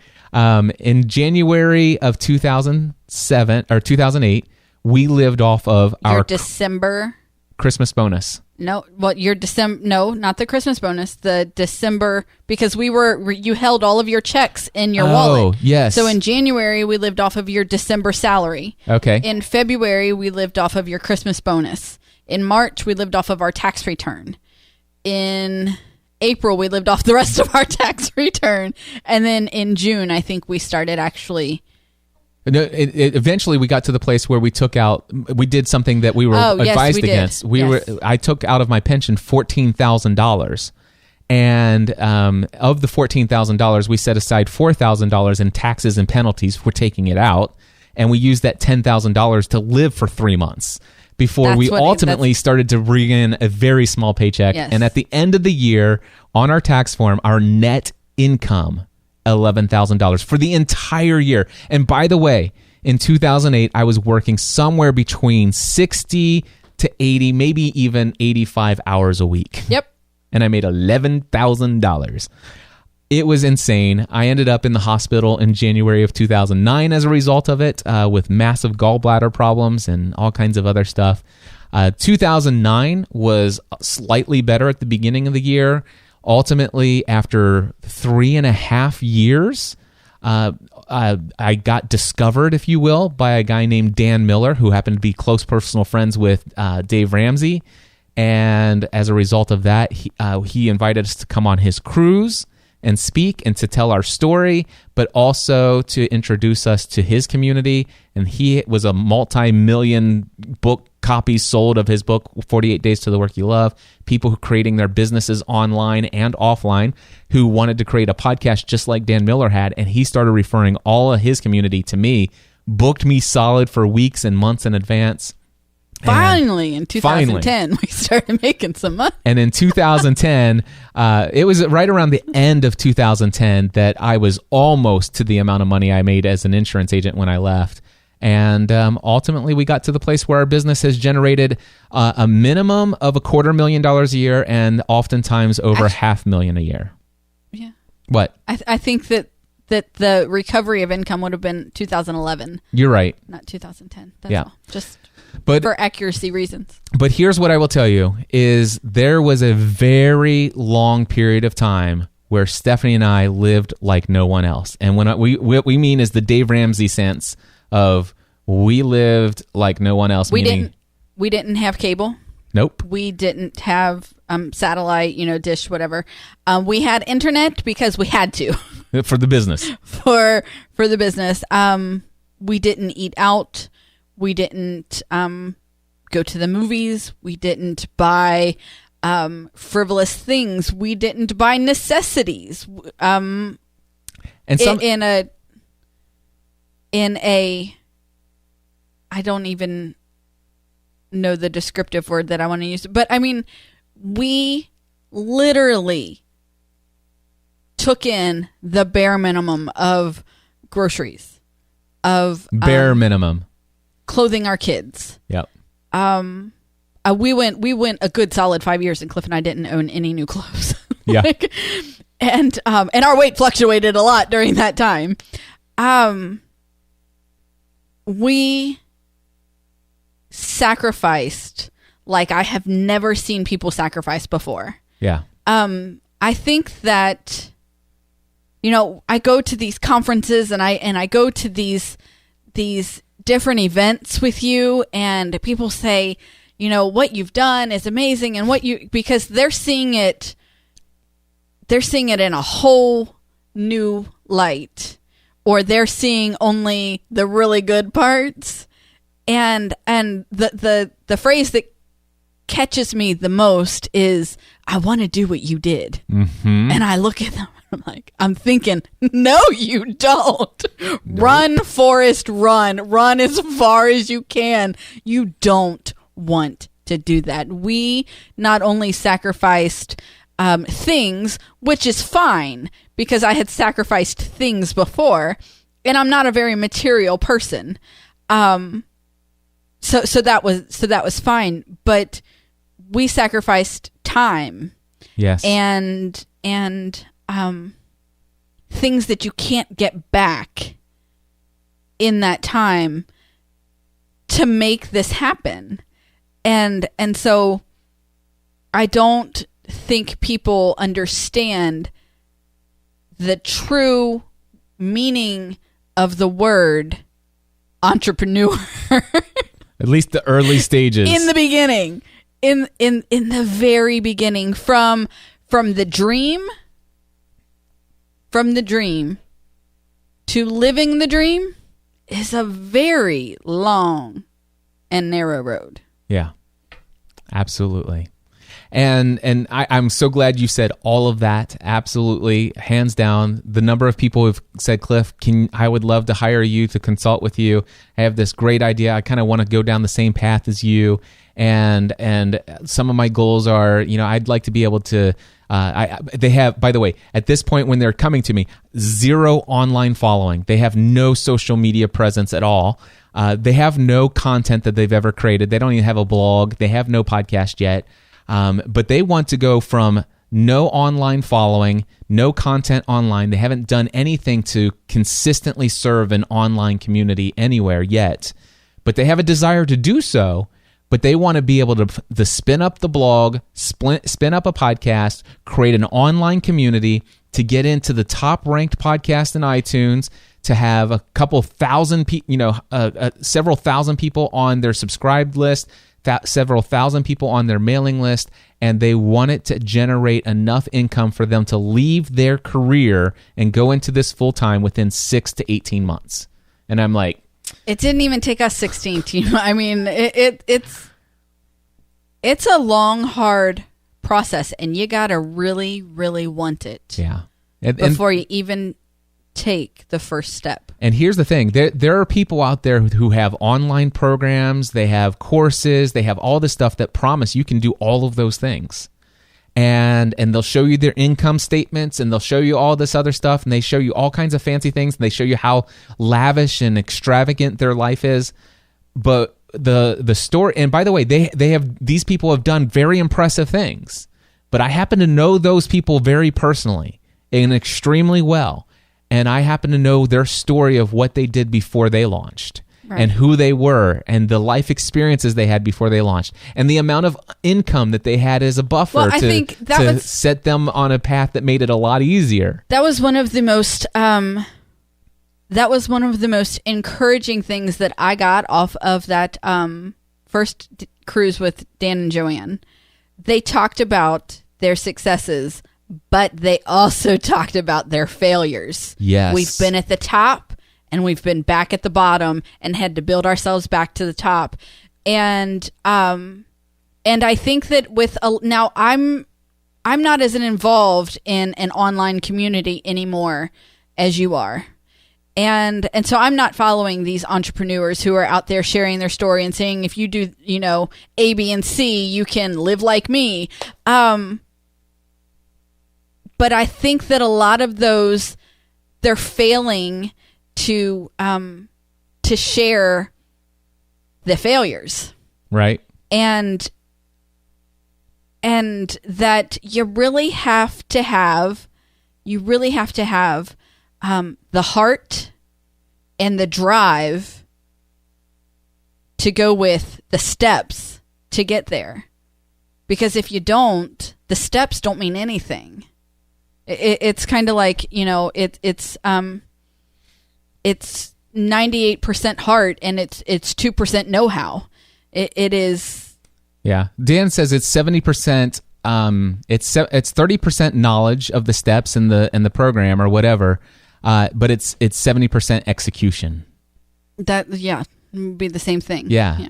In January of 2008, we lived off of our December Christmas bonus. No, well, your December. No, not the Christmas bonus. The December, because you held all of your checks in your wallet. Oh, yes. So in January we lived off of your December salary. Okay. In February we lived off of your Christmas bonus. In March we lived off of our tax return. In April we lived off the rest of our tax return, and then in June I think we started actually. No, eventually we got to the place where we did something that we were advised against. I took out of my pension $14,000, and of the $14,000, we set aside $4,000 in taxes and penalties for taking it out, and we used that $10,000 to live for 3 months before we ultimately started to bring in a very small paycheck. Yes. And at the end of the year, on our tax form, our net income, $11,000 for the entire year. And by the way, in 2008, I was working somewhere between 60 to 80, maybe even 85 hours a week. Yep. And I made $11,000. It was insane. I ended up in the hospital in January of 2009 as a result of it, with massive gallbladder problems and all kinds of other stuff. 2009 was slightly better at the beginning of the year. Ultimately, after 3.5 years, I got discovered, if you will, by a guy named Dan Miller, who happened to be close personal friends with Dave Ramsey. And as a result of that, he invited us to come on his cruise and speak and to tell our story, but also to introduce us to his community. And he was a multi-million book copies sold of his book, 48 Days to the Work You Love. People who creating their businesses online and offline who wanted to create a podcast just like Dan Miller had. And he started referring all of his community to me, booked me solid for weeks and months in advance. Finally, in 2010, we started making some money. And in 2010, it was right around the end of 2010 that I was almost to the amount of money I made as an insurance agent when I left. And ultimately, we got to the place where our business has generated a minimum of $250,000 a year, and oftentimes over $500,000 a year. Yeah. What? I think that the recovery of income would have been 2011. You're right. Not 2010. That's all. Just for accuracy reasons. But here's what I will tell you is there was a very long period of time where Stephanie and I lived like no one else. And what we mean is the Dave Ramsey sense of we lived like no one else. We didn't have cable. Nope. We didn't have satellite, dish, whatever. We had internet because we had to. For the business. For the business. We didn't eat out. We didn't go to the movies. We didn't buy frivolous things. We didn't buy necessities. And some in a I don't even know the descriptive word that I want to use, but I mean, we literally took in the bare minimum of groceries, of bare minimum clothing our kids. Yep. We went a good solid 5 years, and Cliff and I didn't own any new clothes. Yeah. And our weight fluctuated a lot during that time. We sacrificed like I have never seen people sacrifice before. Yeah. I think that, you know, I go to these conferences and I go to these different events with you, and people say, you know, what you've done is amazing, and because they're seeing it in a whole new light, or they're seeing only the really good parts. And the phrase that catches me the most is, I want to do what you did. Mm-hmm. And I look at them and I'm thinking, no, you don't. Nope. Run, Forrest, run. Run as far as you can. You don't want to do that. We not only sacrificed things, which is fine, because I had sacrificed things before, and I'm not a very material person. So that was fine, but we sacrificed time. Yes. And things that you can't get back in that time to make this happen. And so I don't think people understand the true meaning of the word entrepreneur. At least the early stages. In the beginning. In the very beginning. From the dream to living the dream is a very long and narrow road. Yeah. Absolutely. And I'm so glad you said all of that. Absolutely. Hands down. The number of people who've said, Cliff, I would love to hire you to consult with you. I have this great idea. I kind of want to go down the same path as you. And some of my goals are, you know, I'd like to be able to, they have, by the way, at this point when they're coming to me, 0 online following. They have no social media presence at all. They have no content that they've ever created. They don't even have a blog. They have no podcast yet. But they want to go from no online following, no content online. They haven't done anything to consistently serve an online community anywhere yet, but they have a desire to do so. But they want to be able to spin up the blog, spin up a podcast, create an online community to get into the top ranked podcast in iTunes, to have a couple thousand several thousand people on their subscribed list, several thousand people on their mailing list, and they want it to generate enough income for them to leave their career and go into this full time within 6 to 18 months. And I'm like, it didn't even take us 16. I mean, it's a long, hard process, and you gotta really, really want it. Yeah. Before you even take the first step. And here's the thing. There are people out there who have online programs, they have courses, they have all this stuff that promise you can do all of those things. And they'll show you their income statements, and they'll show you all this other stuff, and they show you all kinds of fancy things, and they show you how lavish and extravagant their life is. But the story, and by the way, these people have done very impressive things. But I happen to know those people very personally and extremely well. And I happen to know their story of what they did before they launched. Right. And who they were, and the life experiences they had before they launched, and the amount of income that they had as a buffer to set them on a path that made it a lot easier. That was one of the most encouraging things that I got off of that first cruise with Dan and Joanne. They talked about their successes but they also talked about their failures. Yes. We've been at the top and we've been back at the bottom and had to build ourselves back to the top. And I think that now I'm not as involved in an online community anymore as you are. And so I'm not following these entrepreneurs who are out there sharing their story and saying, if you do, A, B, and C, you can live like me. But I think that a lot of those, they're failing to share the failures. Right. And that you really have to have the heart and the drive to go with the steps to get there. Because if you don't, the steps don't mean anything. It's kind of like, it's 98% heart and it's 2% know-how. It is. Yeah. Dan says it's 70%. It's 30% knowledge of the steps in the program or whatever. But it's 70% execution. That would be the same thing. Yeah.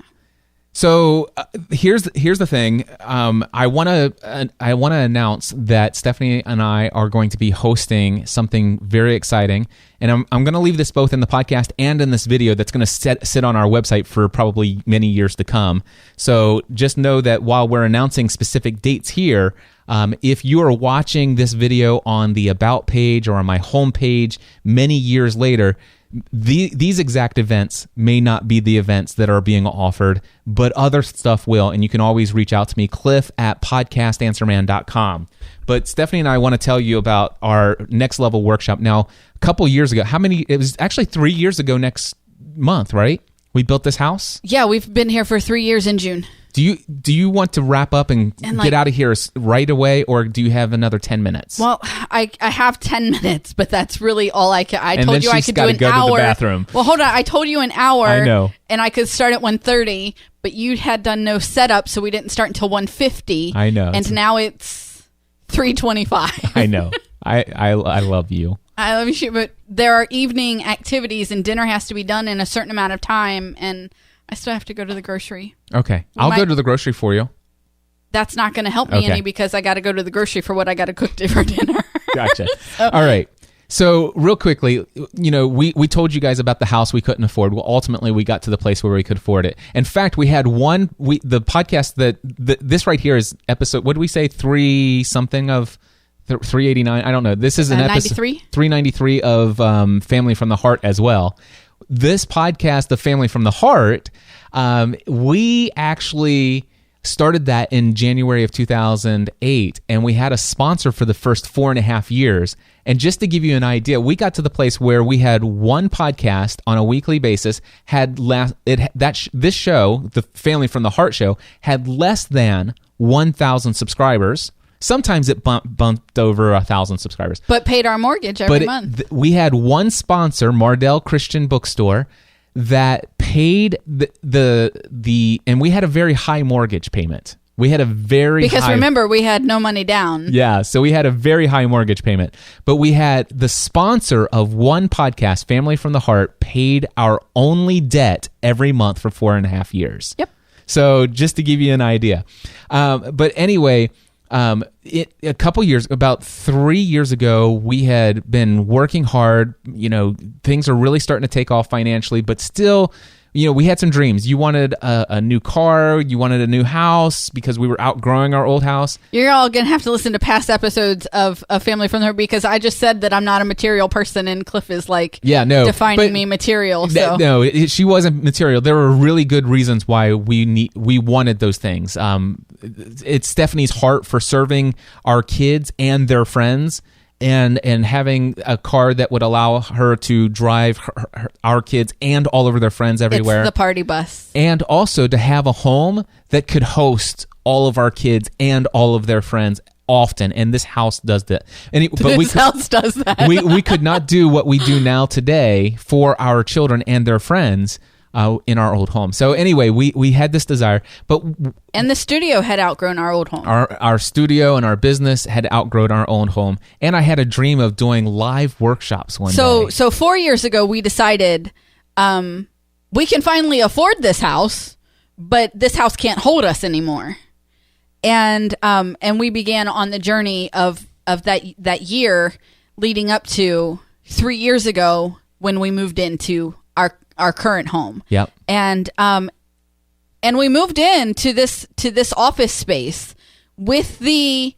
So here's the thing. I want to announce that Stephanie and I are going to be hosting something very exciting, and I'm going to leave this both in the podcast and in this video that's going to sit on our website for probably many years to come. So just know that while we're announcing specific dates here, if you are watching this video on the About page or on my homepage many years later, these exact events may not be the events that are being offered, but other stuff will. And you can always reach out to me, cliff@podcastanswerman.com. But Stephanie and I want to tell you about our next level workshop. Now, a couple years ago, it was actually 3 years ago next month, right? We built this house? Yeah, we've been here for 3 years in June. Do you want to wrap up and get out of here right away, or do you have another 10 minutes? Well, I have 10 minutes, but that's really all I can. I and told you I could do an go hour. To the bathroom. Well, hold on. I told you an hour. I know. And I could start at 1:30, but you had done no setup, so we didn't start until 1:50. I know. And now it's 3:25. I know. I love you. I love you, but there are evening activities, and dinner has to be done in a certain amount of time, and I still have to go to the grocery. Okay. I'll go to the grocery for you. That's not going to help me any because I got to go to the grocery for what I got to cook for dinner. Gotcha. All right. So real quickly, we told you guys about the house we couldn't afford. Well, ultimately, we got to the place where we could afford it. In fact, we had the podcast this right here is episode, what did we say, 3-something of 389? I don't know. This is an episode 393 of Family from the Heart as well. This podcast, The Family from the Heart, we actually started that in January of 2008, and we had a sponsor for the first 4.5 years. And just to give you an idea, we got to the place where we had one podcast on a weekly basis. This show, The Family from the Heart show, had less than 1,000 subscribers. Sometimes it bumped over 1,000 subscribers. But paid our mortgage every month. We had one sponsor, Mardell Christian Bookstore, that paid and we had a very high mortgage payment. We had a because remember, we had no money down. Yeah, so we had a very high mortgage payment. But we had the sponsor of one podcast, Family from the Heart, paid our only debt every month for 4.5 years. Yep. So just to give you an idea. But anyway, about 3 years ago, we had been working hard. Things are really starting to take off financially, but still, we had some dreams. You wanted a new car, you wanted a new house because we were outgrowing our old house. You're all going to have to listen to past episodes of Family from the Heart because I just said that I'm not a material person and Cliff is defining me material. So. No, she wasn't material. There were really good reasons why we wanted those things. It's Stephanie's heart for serving our kids and their friends. And having a car that would allow her to drive our kids and all of their friends everywhere. It's the party bus. And also to have a home that could host all of our kids and all of their friends often. And this house does that. This house does that. we could not do what we do now today for our children and their friends in our old home. So anyway, we had this desire, and the studio had outgrown our old home. Our studio and our business had outgrown our own home, and I had a dream of doing live workshops one day. So 4 years ago, we decided we can finally afford this house, but this house can't hold us anymore. And we began on the journey of that year leading up to 3 years ago when we moved into our current home. Yep. And we moved into this office space with the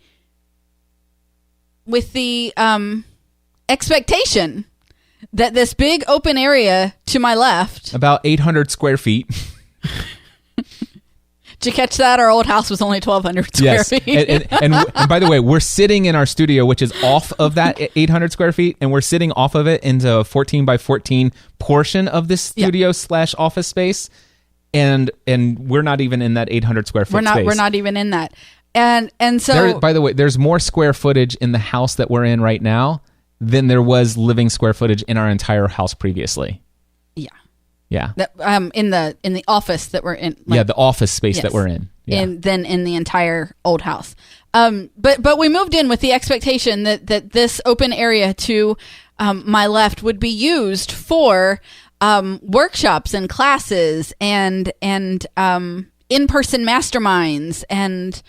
expectation that this big open area to my left, about 800 square feet. Did you catch that? Our old house was only 1,200 square feet. and by the way, we're sitting in our studio, which is off of that 800 square feet, and we're sitting off of it into a 14 by 14 portion of this studio / office space, and we're not even in that 800 square foot space. We're not even in that. And so, by the way, there's more square footage in the house that we're in right now than there was living square footage in our entire house previously. Yeah. That, in the office that we're in. The office space that we're in. Yeah. And then in the entire old house. But we moved in with the expectation that this open area to my left would be used for workshops and classes and in-person masterminds and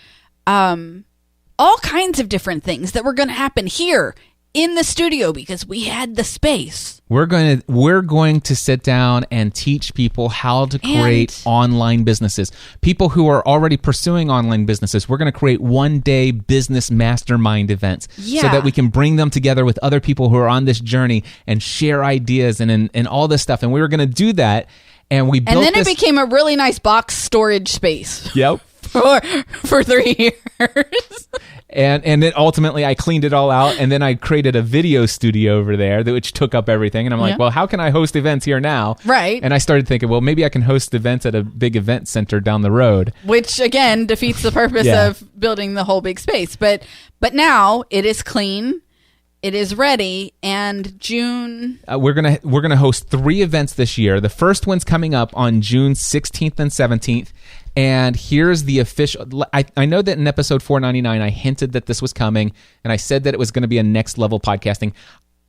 all kinds of different things that were going to happen here in the studio because we had the space. We're going to sit down and teach people how to create online businesses. People who are already pursuing online businesses, we're going to create one-day business mastermind events so that we can bring them together with other people who are on this journey and share ideas and all this stuff. And we were going to do that, and we built and then it became a really nice box storage space. Yep. For 3 years. And then ultimately I cleaned it all out, and then I created a video studio over there which took up everything. And I'm like, well, how can I host events here now? Right. And I started thinking, well, maybe I can host events at a big event center down the road. Which again defeats the purpose of building the whole big space. But now it is clean. It is ready, and June... we're gonna host 3 events this year. The first one's coming up on June 16th and 17th, and here's the official... I know that in episode 499, I hinted that this was coming, and I said that it was going to be a next-level podcasting.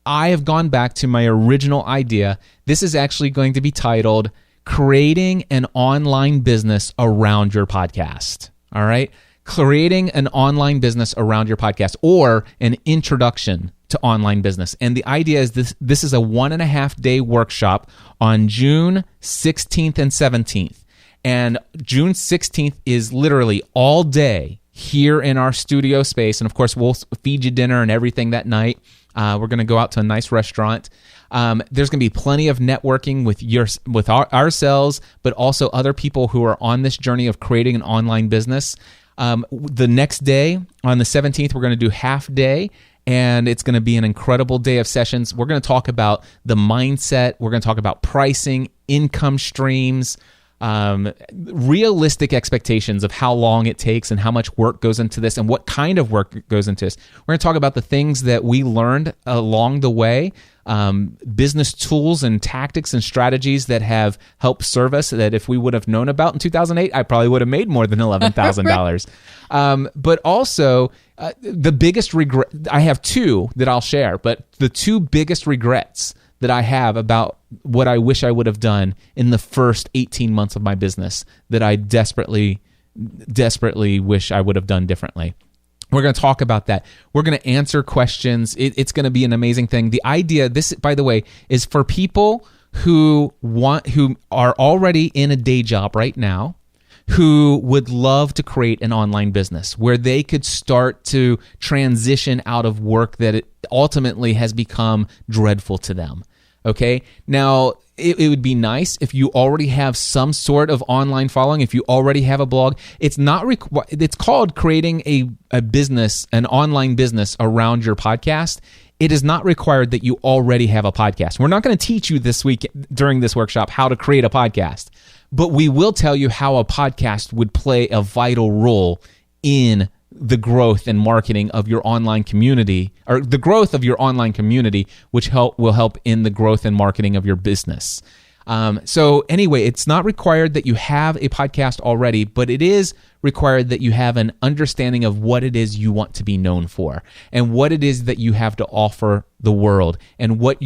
I have gone back to my original idea. This is actually going to be titled, Creating an Online Business Around Your Podcast. All right? Creating an online business around your podcast, or an introduction to online business. And the idea is this is a 1.5-day workshop on June 16th and 17th. And June 16th is literally all day here in our studio space. And of course, we'll feed you dinner and everything that night. We're going to go out to a nice restaurant. There's going to be plenty of networking with ourselves, but also other people who are on this journey of creating an online business. The next day, on the 17th, we're going to do half day, and it's going to be an incredible day of sessions. We're going to talk about the mindset. We're going to talk about pricing, income streams, realistic expectations of how long it takes and how much work goes into this and what kind of work goes into this. We're going to talk about the things that we learned along the way, business tools and tactics and strategies that have helped serve us that if we would have known about in 2008, I probably would have made more than $11,000. But also, the biggest regret, I have 2 that I'll share, but the 2 biggest regrets that I have about what I wish I would have done in the first 18 months of my business that I desperately wish I would have done differently. We're going to talk about that. We're going to answer questions. It's going to be an amazing thing. The idea, this, by the way, is for people who are already in a day job right now, who would love to create an online business where they could start to transition out of work that it ultimately has become dreadful to them. Okay? Now, it would be nice if you already have some sort of online following, if you already have a blog. It's not it's called creating a business, an online business around your podcast. It is not required that you already have a podcast. We're not going to teach you this week during this workshop how to create a podcast, but we will tell you how a podcast would play a vital role in the growth and marketing of your online community, or the growth of your online community, which will help in the growth and marketing of your business. So anyway, it's not required that you have a podcast already, but it is required that you have an understanding of what it is you want to be known for and what it is that you have to offer the world and what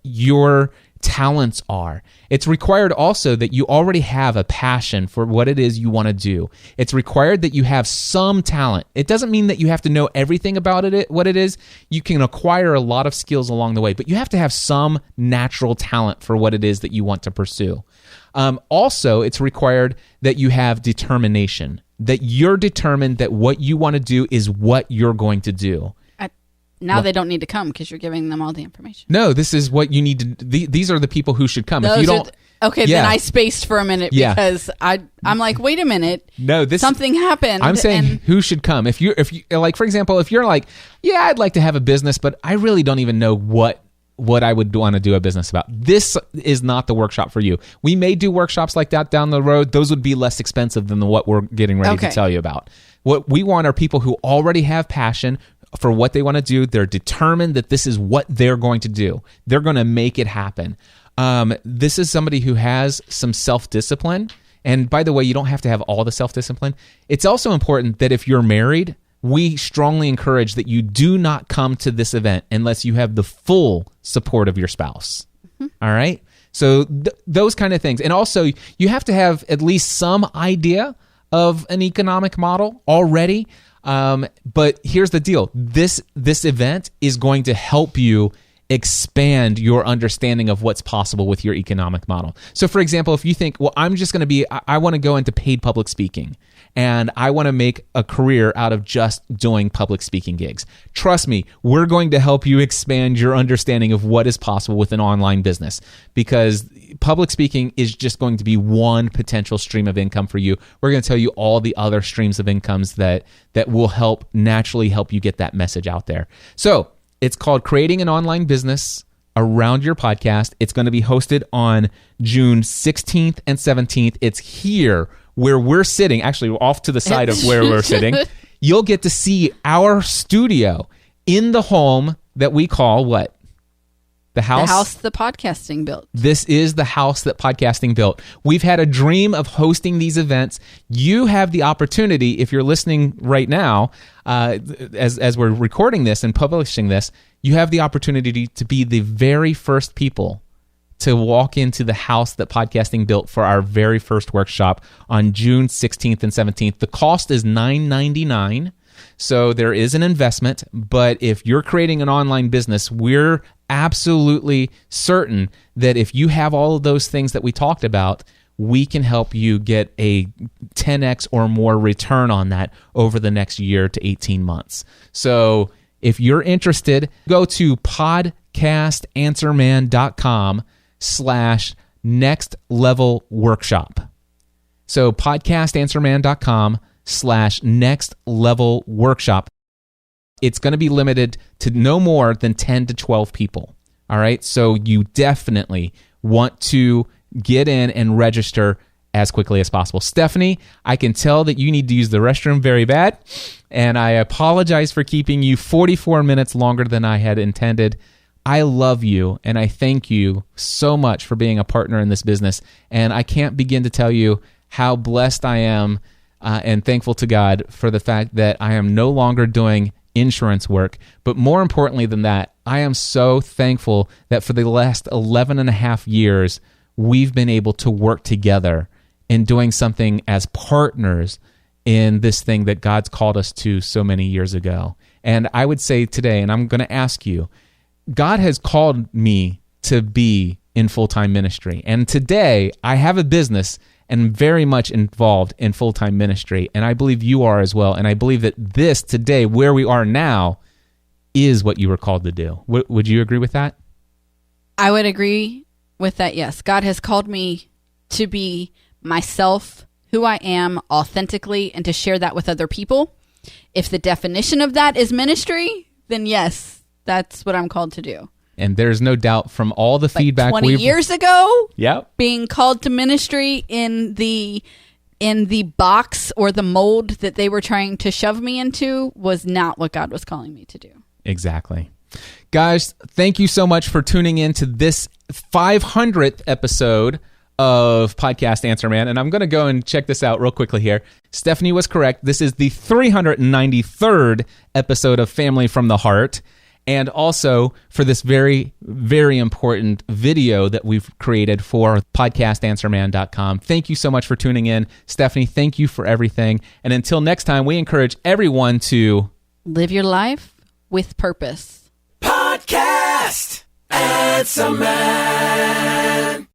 your talents are. It's required also that you already have a passion for what it is you want to do. It's required that you have some talent. It doesn't mean that you have to know everything about it, what it is. You can acquire a lot of skills along the way, but you have to have some natural talent for what it is that you want to pursue. Also, it's required that you have determination, that you're determined that what you want to do is what you're going to do. Now they don't need to come because you're giving them all the information. No, this is what you need to. These are the people who should come. If you don't, then I spaced for a minute because I'm like, wait a minute. No, something happened. I'm saying who should come. If you like, for example, if you're like, yeah, I'd like to have a business, but I really don't even know what I would want to do a business about. This is not the workshop for you. We may do workshops like that down the road. Those would be less expensive than what we're getting ready to tell you about. What we want are people who already have passion for what they want to do. They're determined that this is what they're going to do. They're going to make it happen. This is somebody who has some self-discipline. And by the way, you don't have to have all the self-discipline. It's also important that if you're married, we strongly encourage that you do not come to this event unless you have the full support of your spouse. Mm-hmm. All right? So those kind of things. And also, you have to have at least some idea of an economic model already. But here's the deal. This event is going to help you expand your understanding of what's possible with your economic model. So for example, if you think, well, I want to go into paid public speaking and I want to make a career out of just doing public speaking gigs. Trust me, we're going to help you expand your understanding of what is possible with an online business, because public speaking is just going to be one potential stream of income for you. We're going to tell you all the other streams of incomes that will naturally help you get that message out there. So it's called Creating an Online Business Around Your Podcast. It's going to be hosted on June 16th and 17th. It's here where we're sitting, actually off to the side of where we're sitting. You'll get to see our studio in the home that we call what? The house the podcasting built. This is the house that podcasting built. We've had a dream of hosting these events. You have the opportunity, if you're listening right now, as we're recording this and publishing this, you have the opportunity to be the very first people to walk into the house that podcasting built for our very first workshop on June 16th and 17th. The cost is $9.99. So there is an investment, but if you're creating an online business, we're absolutely certain that if you have all of those things that we talked about, we can help you get a 10x or more return on that over the next year to 18 months. So if you're interested, go to podcastanswerman.com/next-level-workshop. So podcastanswerman.com/next-level-workshop. It's going to be limited to no more than 10 to 12 people. All right. So you definitely want to get in and register as quickly as possible. Stephanie, I can tell that you need to use the restroom very bad, and I apologize for keeping you 44 minutes longer than I had intended. I love you, and I thank you so much for being a partner in this business, and I can't begin to tell you how blessed I am and thankful to God for the fact that I am no longer doing insurance work. But more importantly than that, I am so thankful that for the last 11 and a half years, we've been able to work together in doing something as partners in this thing that God's called us to so many years ago. And I would say today, and I'm going to ask you, God has called me to be in full-time ministry. And today, I have a business and very much involved in full-time ministry. And I believe you are as well. And I believe that this today, where we are now, is what you were called to do. Would you agree with that? I would agree with that, yes. God has called me to be myself, who I am, authentically, and to share that with other people. If the definition of that is ministry, then yes, that's what I'm called to do. And there's no doubt from all the feedback 20 years ago, yep, being called to ministry in the box or the mold that they were trying to shove me into was not what God was calling me to do. Exactly. Guys, thank you so much for tuning in to this 500th episode of Podcast Answer Man, and I'm going to go and check this out real quickly here. Stephanie was correct. This is the 393rd episode of Family from the Heart, and also for this very, very important video that we've created for podcastanswerman.com. Thank you so much for tuning in. Stephanie, thank you for everything. And until next time, we encourage everyone to live your life with purpose. Podcast Answer Man.